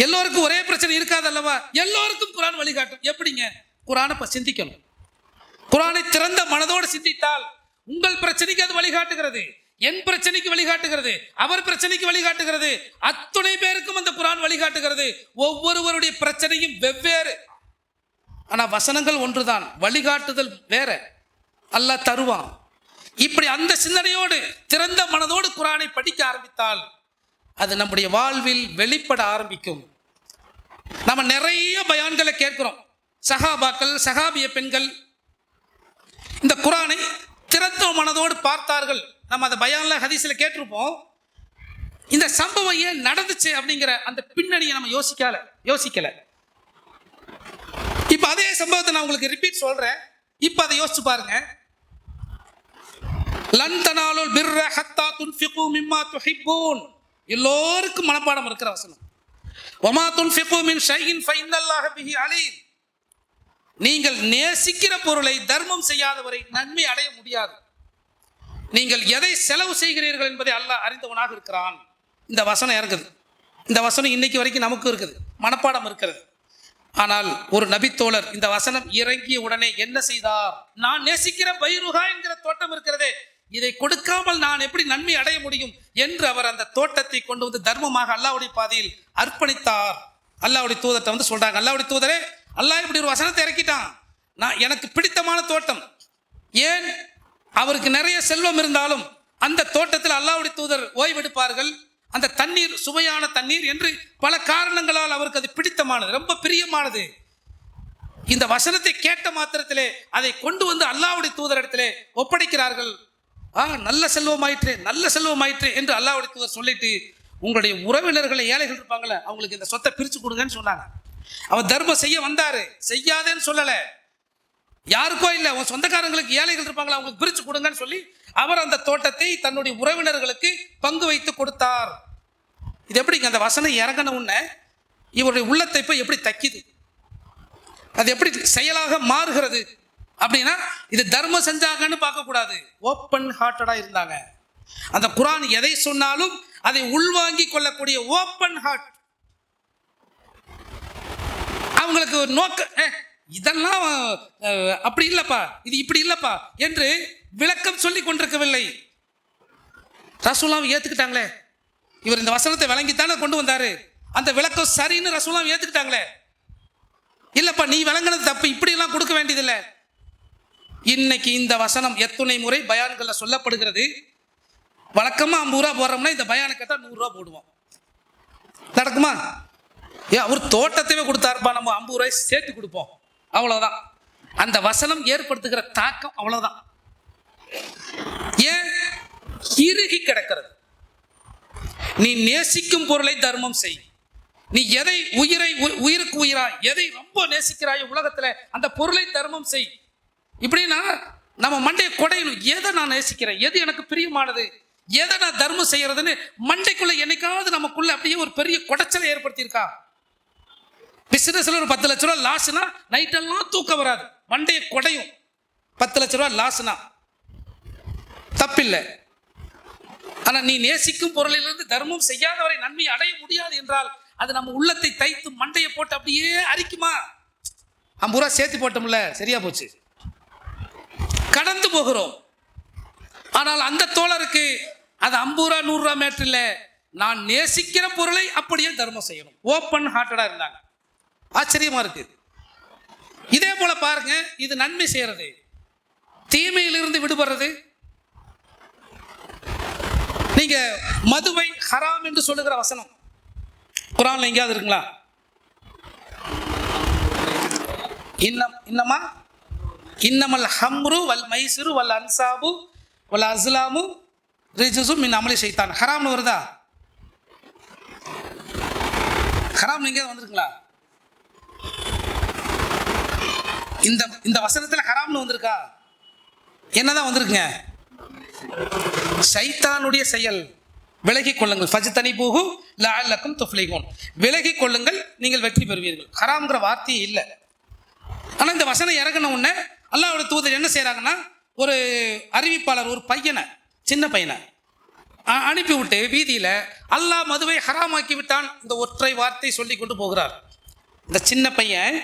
எல்லோருக்கும் ஒரே பிரச்சனை இருக்காது அல்லவா? எல்லோருக்கும் குரான் வழிகாட்டும். எப்படிங்க? குரானை சிந்திக்கணும். குரானை திறந்த மனதோடு சிந்தித்தால் உங்கள் பிரச்சனைக்கு அது வழிகாட்டுகிறது, என் பிரச்சனைக்கு வழிகாட்டுகிறது, அவர் பிரச்சனைக்கு வழிகாட்டுகிறது, அத்துணை பேருக்கும் அந்த குர்ஆன் வழிகாட்டுகிறது. ஒவ்வொருவருடைய பிரச்சனையும் வெவ்வேறு, ஆனா வசனங்கள் ஒன்றுதான், வழிகாட்டுதல் வேற. அல்லாஹ் தருவான். இப்படி அந்த சிந்தனையோடு திறந்த மனதோடு குர்ஆனை படிக்க ஆரம்பித்தால் அது நம்முடைய வாழ்வில் வெளிப்பட ஆரம்பிக்கும். நம்ம நிறைய பயான்களை கேட்கிறோம். சஹாபாக்கள், சஹாபிய பெண்கள் இந்த குர்ஆனை திறந்த மனதோடு பார்த்தார்கள். நம்ம அந்த பயான்ல ஹதீஸ்ல கேட்டிருப்போம். இந்த சம்பவம் ஏன் நடந்துச்சு அப்படிங்கிற அந்த பின்னணியை நம்ம யோசிக்கல. இப்ப அதே சம்பவத்தை நான் உங்களுக்கு ரிப்பீட் சொல்றேன். இப்ப அதை யோசிச்சு பாருங்க. லன் தனாலுல் பிர்ர ஹத்தா துன்ஃபிகு மிம்மா துஹிப்பூன், எல்லோருக்கும் மனப்பாடம் இருக்கிற வசனம். வமா துன்ஃபிகு மின் ஷைஇன் ஃபஇன்னல்லாஹ பிஹி அலீம், நீங்கள் நேசிக்கிற பொருளை தர்மம் செய்யாதவரை நன்மை அடைய முடியாது. நீங்கள் எதை செலவு செய்கிறீர்கள் என்பதை அல்லாஹ் அறிந்தவனாக இருக்கிறான். இந்த வசனம் இறங்குது. இந்த வசனம் இன்னைக்கு வரைக்கும் நமக்கு இருக்குது, மனப்பாடம் இருக்கிறது. ஆனால் ஒரு நபித்தோழர் இந்த வசனம் இறங்கிய உடனே என்ன செய்தார்? நான் நேசிக்கிற பைருஹா என்கிற தோட்டம் இருக்கிறதே, இதை கொடுக்காமல் நான் எப்படி நன்மை அடைய முடியும் என்று அவர் அந்த தோட்டத்தை கொண்டு வந்து தர்மமாக அல்லாஹ்வுடைய பாதையில் அர்ப்பணித்தார். அல்லாஹ்வுடைய தூதர்கிட்ட வந்து சொல்றாங்க, அல்லாஹ்வுடைய தூதரே, அல்லாஹ் இப்படி ஒரு வசனத்தை இறக்கிட்டான், நான் எனக்கு பிடித்தமான தோட்டம். ஏன் அவருக்கு நிறைய செல்வம் இருந்தாலும் அந்த தோட்டத்தில் அல்லாஹ்வுடைய தூதர் ஓய்வெடுப்பார்கள். அந்த தண்ணீர் சுவையான தண்ணீர் என்று பல காரணங்களால் அவருக்கு அது பிடித்தமானது, ரொம்ப பிரியமானது. இந்த வசனத்தை கேட்ட மாத்திரத்திலே அதை கொண்டு வந்து அல்லாஹ்வுடைய தூதர் இடத்திலே ஒப்படைக்கிறார்கள். நல்ல செல்வமாயிற்று என்று அல்லாஹ்வுடைய தூதர் சொல்லிட்டு, உங்களுடைய உறவினர்களை, ஏழைகள் இருப்பாங்களே, அவங்களுக்கு இந்த சொத்தை பிரிச்சு கொடுங்கன்னு சொன்னாங்க. அவர் தர்மம் செய்ய வந்தாரு, செய்யாதேன்னு சொல்லல. யாருக்கோ இல்லை, உன் சொந்தக்காரங்களுக்கு, ஏழைகள் இருப்பாங்களா, அவங்களுக்கு பிரிச்சு கொடுங்கன்னு சொல்லி அவர் அந்த தோட்டத்தை தன்னுடைய உறவினர்களுக்கு பங்கு வைத்து கொடுத்தார். இது எப்படிங்க அந்த வசனம் இறங்கின உடனே இவருடைய உள்ளத்தை போய் எப்படி தைக்குது, அது எப்படி செயலாக மாறுகிறது அப்படின்னா, இது தர்மம் செஞ்சாங்கன்னு பார்க்கக்கூடாது, ஓப்பன் ஹார்ட்டடா இருந்தாங்க. அந்த குர்ஆன் எதை சொன்னாலும் அதை உள்வாங்கி கொள்ளக்கூடிய ஓப்பன் ஹார்ட். அவங்களுக்கு ஒரு இதெல்லாம் அப்படி இல்லப்பா, இது இப்படி இல்லப்பா என்று விளக்கம் சொல்லி கொண்டிருக்கவில்லை. ரசூலுல்லாஹ் ஏத்துக்கிட்டாங்களே, இவர் இந்த வசனத்தை விளங்கித்தானே கொண்டு வந்தாரு, அந்த விளக்கம் சரின்னு ரசூலுல்லாஹ் ஏத்துக்கிட்டாங்களே. இல்லப்பா நீ விளங்கினது தப்பு, இப்படி எல்லாம் கொடுக்க வேண்டியதில்லை. இன்னைக்கு இந்த வசனம் எத்துணை முறை பயான்கள்ல சொல்லப்படுகிறது. வழக்கமா 50 ரூபா போடுறோம்னா இந்த பயானை கேட்டா 100 ரூபா போடுவோம். நடக்குமா? அவர் தோட்டத்தையே கொடுத்தாருப்பா, நம்ம 50 ரூபாய் சேர்த்து கொடுப்போம், அவ்வளவுதான். அந்த வசனம் ஏற்படுத்துகிற தாக்கம் அவ்வளவுதான். ஏன் இறுகி கிடக்கிறது? நீ நேசிக்கும் பொருளை தர்மம் செய். நீ எதை உயிருக்கு உயிராய், எதை ரொம்ப நேசிக்கிறாய் உலகத்துல, அந்த பொருளை தர்மம் செய். இப்படின்னா நம்ம மண்டையை குடையணும். எதை நான் நேசிக்கிறேன், எது எனக்கு பிரியமானது, எதை நான் தர்மம் செய்யறதுன்னு மண்டைக்குள்ள என்னைக்காவது நமக்குள்ள அப்படியே ஒரு பெரிய குடைச்சலை ஏற்படுத்தியிருக்கா? பிசினஸ்ல ஒரு 10 லட்ச ரூபா லாஸ்னா நைட்டெல்லாம் தூக்கம் வராது, மண்டையை குடையும். 10 லட்ச ரூபா லாஸ்னா தப்பில்லை. ஆனா நீ நேசிக்கும் பொருளிலிருந்து தர்மம் செய்யாதவரை நன்மை அடைய முடியாது என்றால் அது நம்ம உள்ளத்தை தைத்து மண்டையை போட்டு அப்படியே அரிக்குமா? 50 ரூபா சேர்த்து போட்டோம்ல, சரியா போச்சு, கடந்து போகிறோம். ஆனால் அந்த தோழருக்கு அது 50 ரூபா 100 ரூபா மேட்ரு இல்லை, நான் நேசிக்கிற பொருளை அப்படியே தர்மம் செய்யணும். ஓப்பன் ஹார்ட்டடா இருந்தாங்க. ஆச்சரியமா இருக்கு. இதே போல பாருங்க, இது நன்மை செய்யறது, தீமையிலிருந்து விடுபடுறது. நீங்க மதுவை ஹராம் என்று சொல்லுகிற வசனம் குர்ஆன்ல எங்கேயாவது இருக்குங்களா? இன்னமல் ஹம்ரு வல் மைசிரு வல் அன்சாபு வல் அஸ்லாமு ரிஜ்ஸும் மின் அமலி ஷைத்தான். ஹராம்னு வருதா? ஹராம் எங்கேயாவது வந்திருக்குங்களா? இந்த வசனத்தில் ஹராம்னு வந்திருக்கா? என்னதான் வந்திருக்குங்க? சைத்தானுடைய செயல். விலகிக் கொள்ளுங்கள், ஃபஜ்தனிபூஹு லஅல்லக்கும் துஃப்லிஹூன், விலகிக் கொள்ளுங்கள், நீங்கள் வெற்றி பெறுவீர்கள். ஹராம்ங்கிற வார்த்தையே இல்லை. ஆனால் இந்த வசனம் இறங்கின உடனே அல்லாஹ்வுடைய தூதர் என்ன செய்யறாங்கன்னா, ஒரு அறிவிப்பாளர் ஒரு பையனை, சின்ன பையனை அனுப்பி விட்டு வீதியில அல்லாஹ் மதுவை ஹராமாக்கி விட்டான் இந்த ஒற்றை வார்த்தை சொல்லி கொண்டு போகிறார். இந்த சின்ன பையன்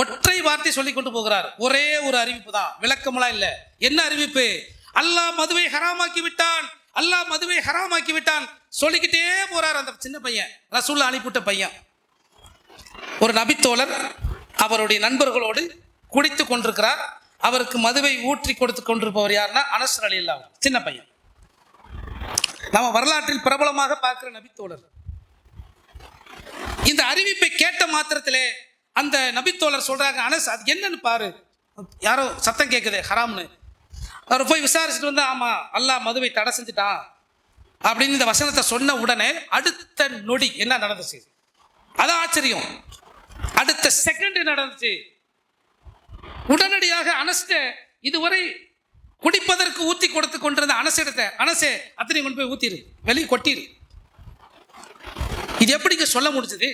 ஒற்றை வார்த்தை சொல்லி கொண்டு போகிறார். ஒரே ஒரு அறிவிப்பு தான், விளக்கமெல்லாம் இல்லை. என்ன அறிவிப்பு? அல்லாஹ் மதுவை ஹராமாக்கி விட்டான், அல்லாஹ் மதுவை ஹராமாக்கி விட்டான் சொல்லிக்கிட்டே போறார் அந்த சின்ன பையன், ரசூலுல்லாஹ் அனுப்பிவிட்ட பையன். ஒரு நபித்தோழர் அவருடைய நண்பர்களோடு குடித்து கொண்டிருக்கிறார். அவருக்கு மதுவை ஊற்றி கொடுத்து கொண்டிருப்பவர் யாருன்னா அனஸ் ரலியல்லாஹு அன்ஹு, சின்ன பையன். நம்ம வரலாற்றில் பிரபலமாக பார்க்கிற நபித்தோழர். இந்த அறிவிப்பை கேட்ட மாத்திரத்திலே அந்த நபித்தோழர் சொல்றாங்க, அனஸ் அது என்னன்னு பாரு, யாரோ சத்தம் கேட்குது ஹராம்னு. அவர் போய் விசாரிச்சுட்டு வந்து, ஆமா அல்லாஹ் மதுவை தடை செஞ்சுட்டான் அப்படின்னு இந்த வசனத்தை சொன்ன உடனே அடுத்த நொடி என்ன நடந்துச்சு? அதான் ஆச்சரியம். அடுத்த செகண்ட் நடந்துச்சு. உடனடியாக அனஸ்ட இதுவரை குடிப்பதற்கு ஊத்தி கொடுத்து கொண்டிருந்த அனசிடத்தை, அனசே அத்தனை கொண்டு போய் ஊத்திரு, வெளியே கொட்டிரு. இது எப்படிங்க சொல்ல முடிஞ்சது?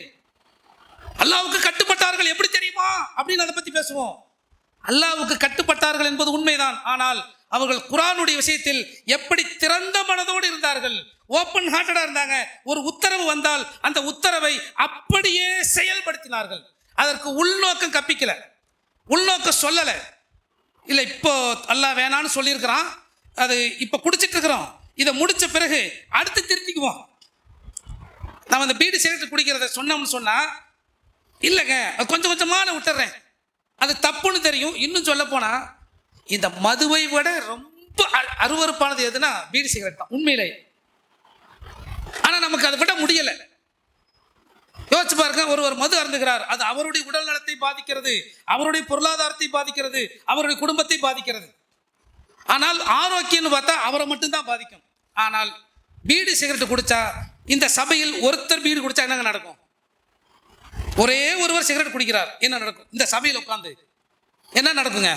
அல்லாஹ்வுக்கு கட்டுப்பட்டார்கள் எப்படி தெரியுமா அப்படின்னு அதை பத்தி பேசுவோம். அல்லாஹ்வுக்கு கட்டுப்பட்டார்கள் என்பது உண்மைதான். ஆனால் அவர்கள் குர்ஆனுடைய விஷயத்தில் எப்படி திறந்த மனதோடு இருந்தார்கள், ஓப்பன் ஹார்ட்டடா இருந்தாங்க. ஒரு உத்தரவு வந்தால் அந்த உத்தரவை அப்படியே செயல்படுத்தினார்கள். அதற்கு உள்நோக்கம் கற்பிக்கல, உள்நோக்கம் சொல்லலை. இல்லை இப்போ அல்லாஹ் வேணான்னு சொல்லியிருக்கிறான், அது இப்போ குடிச்சிட்டு இருக்கிறோம், இதை முடிச்ச பிறகு அடுத்து திருத்திக்குவோம். நம்ம அந்த பீடி சிகரெட் குடிக்கிறத சொன்னோம்னு சொன்னா, இல்லைங்க கொஞ்சம் கொஞ்சமாக நான் விட்டுறேன், அது தப்புன்னு தெரியும். இன்னும் சொல்ல போனா இந்த மதுவை விட ரொம்ப அருவருப்பானது எதுனா பீடி சிகரெட் தான் உண்மையிலே. ஆனா நமக்கு அதை விட முடியலை. யோசிச்சு பாருங்க, ஒருவர் மது அருந்துகிறார், அது அவருடைய உடல் நலத்தை பாதிக்கிறது, அவருடைய பொருளாதாரத்தை பாதிக்கிறது, அவருடைய குடும்பத்தை பாதிக்கிறது. ஆனால் ஆரோக்கியம்னு பார்த்தா அவரை மட்டும்தான் பாதிக்கும். ஆனால் பீடி சிகரெட் குடிச்சா, இந்த சபையில் ஒருத்தர் பீடி குடிச்சா என்னங்க நடக்கும்? ஒரே ஒருவர் சிகரெட் குடிக்கிறார், என்ன நடக்கும்? இந்த சபையில் உட்கார்ந்து என்ன நடக்குங்க?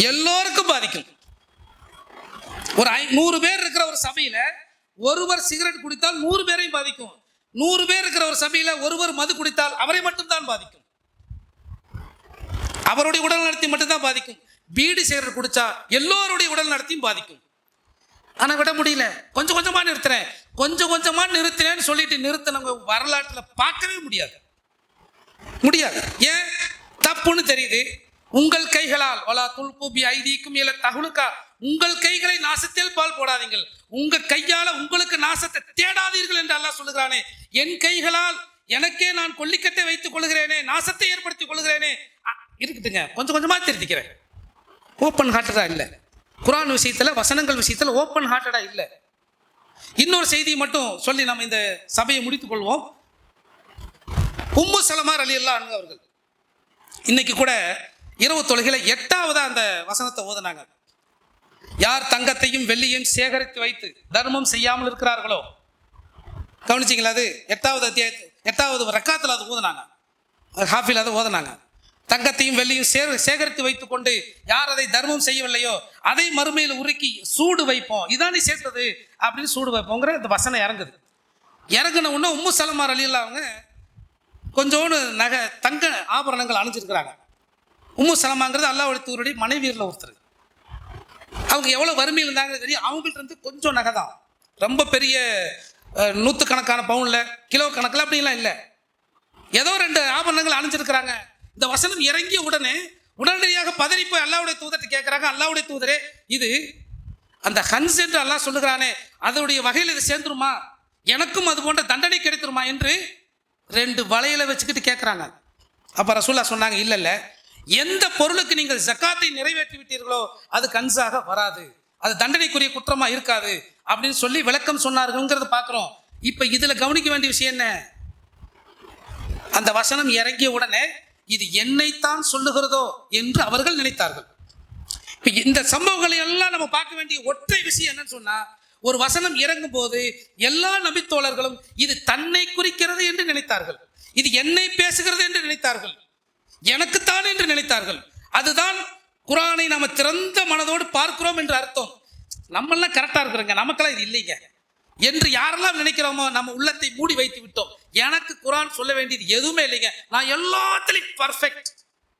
எல்லோருக்கும் பாதிக்கும். ஒரு 100 பேர் இருக்கிற ஒரு சபையில ஒருவர் சிகரெட் குடித்தால் 100 பேரையும் பாதிக்கும். 100 பேர் இருக்கிற ஒரு சபையில ஒருவர் மது குடித்தால் அவரை மட்டும்தான் பாதிக்கும், அவருடைய உடல் நலத்தை மட்டும்தான் பாதிக்கும். பீடி சிகரெட் குடிச்சா எல்லோருடைய உடல் நலத்தையும் பாதிக்கும். ஆனா விட முடியல, கொஞ்சம் கொஞ்சமா நிறுத்துறேன், கொஞ்சம் கொஞ்சமா நிறுத்தினேன்னு சொல்லிட்டு நிறுத்தினவங்க வரலாற்றில் பார்க்கவே முடியாது. ஏன்? தப்புன்னு தெரியுது. உங்கள் கைகளால் வலா துல்கு பி ஐதீக்கும் இல தஹ்லுகா, உங்கள் கைகளை நாசத்தில் பால் போடாதீர்கள், உங்க கையால உங்களுக்கு நாசத்தை தேடாதீர்கள் என்று அல்லாஹ் சொல்லுகிறானே. என் கைகளால் எனக்கே நான் கொல்லிக்கட்டை வைத்துக் கொள்கிறேனே, நாசத்தை ஏற்படுத்திக் கொள்கிறேனே. இருக்குதுங்க, கொஞ்சம் கொஞ்சமா திருத்திக்கிறேன். ஓப்பன் ஹார்ட்டடா இல்லை. குர்ஆன் விஷயத்துல, வசனங்கள் விஷயத்துல ஓப்பன் ஹார்ட்டடா இல்லை. இன்னொரு செய்தியை மட்டும் சொல்லி நம்ம இந்த சபையை முடித்துக் கொள்வோம். உம்மு சலமா ரலியல்லாஹு அன்ஹா அவர்கள் இன்னைக்கு கூட இரவு தொழுகையில 8வது அந்த வசனத்தை ஓதுனாங்க. யார் தங்கத்தையும் வெள்ளியையும் சேகரித்து வைத்து தர்மம் செய்யாமல் இருக்கிறார்களோ, கவனிச்சிங்களா? அது 8வது அத்தியாயத்து 8வது ரக்காத்தில் அது ஓதுனாங்க, ஹாஃபில் அதை ஓதுனாங்க. தங்கத்தையும் வெள்ளியும் சேகரித்து வைத்துக் கொண்டு யார் அதை தர்மம் செய்யவில்லையோ அதை மறுமையில் உருக்கி சூடு வைப்போம், இதான் நீ சேர்த்தது அப்படின்னு சூடு வைப்போங்கிற இந்த வசனம் இறங்குது. இறங்கின உடனே உம்மு சலமா ரலியல்லாஹு அவங்க கொஞ்சோண்டு நகை தங்க ஆபரணங்கள் அணிஞ்சிருக்கிறாங்க. உம்மு சலமாங்கிறது அல்லாஹ்வுடைய தூதருடைய மனைவியரில் ஒருத்தர். அவங்க எவ்வளோ வறுமையில் இருந்தாங்க தெரியும். அவங்கள்ட்ட இருந்து கொஞ்சம் நகை தான், ரொம்ப பெரிய 100கணக்கான பவுனில் கிலோ கணக்கில் அப்படிலாம் இல்லை, ஏதோ 2 ஆபரணங்கள் அணிஞ்சிருக்கிறாங்க. இந்த வசனம் இறங்கிய உடனே உடனடியாக பதறி போய் அல்லாஹ்வுடைய தூதர்கிட்ட கேட்குறாங்க, அல்லாஹ்வுடைய தூதரே, இது அந்த ஹன்ஸ் என்று அல்லாஹ் சொல்லுகிறானே அதனுடைய வகையில் இது சேர்ந்துருமா, எனக்கும் அது போன்ற தண்டனை கிடைத்துருமா என்று 2 வளையலை வச்சுக்கிட்டு கேட்குறாங்க. அப்போ ரசூலுல்லாஹ் சொன்னாங்க, இல்லை, எந்த பொருளுக்கு நீங்கள் ஜக்காத்தை நிறைவேற்றி விட்டீர்களோ அது கன்ஸாக வராது, அது தண்டனைக்குரிய குற்றமாக இருக்காது அப்படின்னு சொல்லி விளக்கம் சொன்னார்கள்ங்கிறத பார்க்குறோம். இப்போ இதில் கவனிக்க வேண்டிய விஷயம் என்ன? அந்த வசனம் இறங்கிய உடனே இது என்னைத்தான் சொல்லுகிறதோ என்று அவர்கள் நினைத்தார்கள். இந்த சம்பவங்களை எல்லாம் நம்ம பார்க்க வேண்டிய ஒற்றை விஷயம் என்னன்னு சொன்னா, ஒரு வசனம் இறங்கும் போது எல்லா நபித்தோழர்களும் இது தன்னை குறிக்கிறது என்று நினைத்தார்கள், இது என்னை பேசுகிறது என்று நினைத்தார்கள், எனக்குத்தான் என்று நினைத்தார்கள். அதுதான் குர்ஆனை நாம திறந்த மனதோடு பார்க்கிறோம் என்று அர்த்தம். நம்மெல்லாம் கரெக்டா இருக்கிறோங்க, நமக்கெல்லாம் இது இல்லைங்க என்று யாரெல்லாம் நினைக்கிறோமோ நம்ம உள்ளத்தை மூடி வைத்து விட்டோம். எனக்கு குர்ஆன் சொல்ல வேண்டியது எதுவுமே இல்லைங்க, நான் எல்லாத்திலையும் பர்ஃபெக்ட்,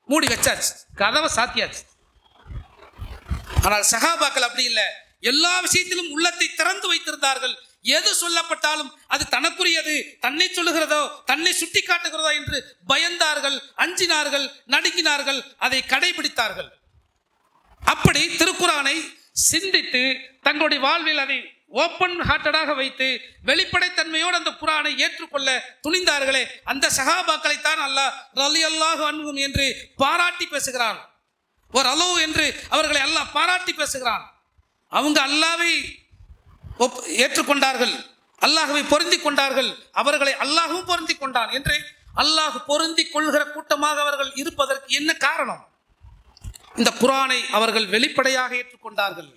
மூடி வச்சாச்சு, கதவை சாத்தியாச்சு. ஆனால் சஹாபாக்கள் அப்படி இல்லை, எல்லா விஷயத்திலும் உள்ளத்தை திறந்து வைத்திருந்தார்கள். எது சொல்லப்பட்டாலும் அது தனக்குரியது, தன்னை சொல்லுகிறதோ தன்னை சுட்டி காட்டுகிறதோ என்று பயந்தார்கள், அஞ்சினார்கள், நடுங்கினார்கள், அதை கடைபிடித்தார்கள். அப்படி திருக்குர்ஆனை சிந்தித்து தங்களுடைய வாழ்வில் அதை ஓப்பன் ஹார்ட்டடாக வைத்து வெளிப்படைத்தன்மையோடு அந்த குர்ஆனை ஏற்றுக்கொள்ள துணிந்தார்களே, அந்த சஹாபாக்களைத்தான் அல்லாஹ் ரலியல்லாஹு அன்ஹும் என்று பாராட்டி பேசுகிறான். ஒரு அலோ என்று அவர்களை அல்லாஹ் பாராட்டி பேசுகிறான். அவங்க அல்லாஹ்வை ஏற்றுக்கொண்டார்கள், அல்லாஹ்வை பொருந்தி கொண்டார்கள், அவர்களை அல்லாஹும் பொருந்தி கொண்டான் என்று அல்லாஹ் பொருந்தி கொள்கிற கூட்டமாக அவர்கள் இருப்பதற்கு என்ன காரணம்? இந்த குர்ஆனை அவர்கள் வெளிப்படையாக ஏற்றுக்கொண்டார்கள்.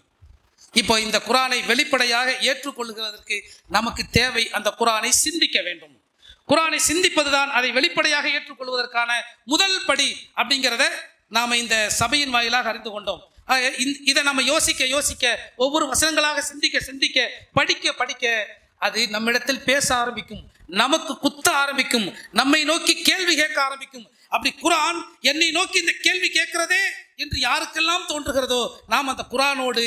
இப்போ இந்த குர்ஆனை வெளிப்படையாக ஏற்றுக்கொள்கிறதற்கு நமக்கு தேவை அந்த குர்ஆனை சிந்திக்க வேண்டும். குர்ஆனை சிந்திப்பதுதான் அதை வெளிப்படையாக ஏற்றுக்கொள்வதற்கான முதல் படி அப்படிங்கிறத நாம் இந்த சபையின் வாயிலாக அறிந்து கொண்டோம். இதை நம்ம யோசிக்க ஒவ்வொரு வசனங்களாக சிந்திக்க படிக்க அது நம்மிடத்தில் பேச ஆரம்பிக்கும், நமக்கு குத்த ஆரம்பிக்கும், நம்மை நோக்கி கேள்வி கேட்க ஆரம்பிக்கும். அப்படி குர்ஆன் என்னை நோக்கி இந்த கேள்வி கேட்கிறதே என்று யாருக்கெல்லாம் தோன்றுகிறதோ நாம் அந்த குர்ஆனோடு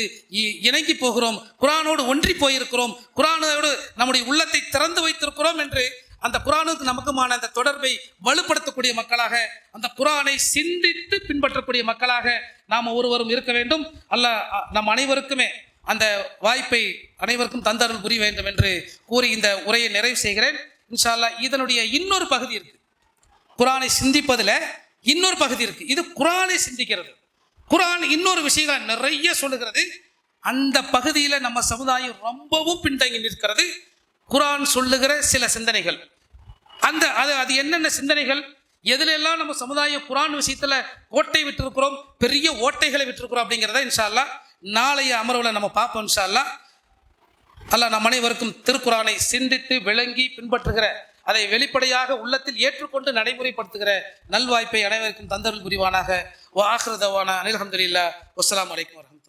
இணங்கி போகிறோம், குர்ஆனோடு ஒன்றி போயிருக்கிறோம், குர்ஆனோடு நம்முடைய உள்ளத்தை திறந்து வைத்திருக்கிறோம் என்று அந்த குர்ஆனுக்கு நமக்குமான அந்த தொடர்பை வலுப்படுத்தக்கூடிய மக்களாக, அந்த குர்ஆனை சிந்தித்து பின்பற்றக்கூடிய மக்களாக நாம் ஒருவரும் இருக்க வேண்டும். அல்லாஹ் நம் அனைவருக்குமே அந்த வாய்ப்பை அனைவருக்கும் தந்தருள் புரிய வேண்டும் என்று கூறி இந்த உரையை நிறைவு செய்கிறேன். இன்ஷா அல்லாஹ் இதனுடைய இன்னொரு பகுதி இருக்கு, குர்ஆனை சிந்திப்பதில் இன்னொரு பகுதி இருக்கு. இது குர்ஆனை சிந்திக்கிறது. குர்ஆன் இன்னொரு விஷயங்களை நிறைய சொல்லுகிறது. அந்த பகுதியில் நம்ம சமுதாயம் ரொம்பவும் பின்தங்கி நிற்கிறது. குர்ஆன் சொல்லுகிற சில சிந்தனைகள், அது என்னென்ன சிந்தனைகள், எதுலெல்லாம் நம்ம சமுதாயம் குர்ஆன் விஷயத்துல கோட்டை விட்டுருக்கிறோம், பெரிய ஓட்டைகளை விட்டுருக்கிறோம் அப்படிங்கிறத இன்ஷா அல்லாஹ் நாளைய அமர்வில் நம்ம பார்ப்போம். இன்ஷா அல்லாஹ் நம் அனைவருக்கும் திருக்குர்ஆனை சிந்தித்து விளங்கி பின்பற்றுகிற, அதை வெளிப்படையாக உள்ளத்தில் ஏற்றுக்கொண்டு நடைமுறைப்படுத்துகிற நல்வாய்ப்பை அனைவருக்கும் தந்தருள் புரிவானாக. வ ஆகிரு தவானா அனில் ஹம்துலில்லாஹ். வஸ்ஸலாமு அலைக்கும் வரஹ்மத்துல்லாஹ்.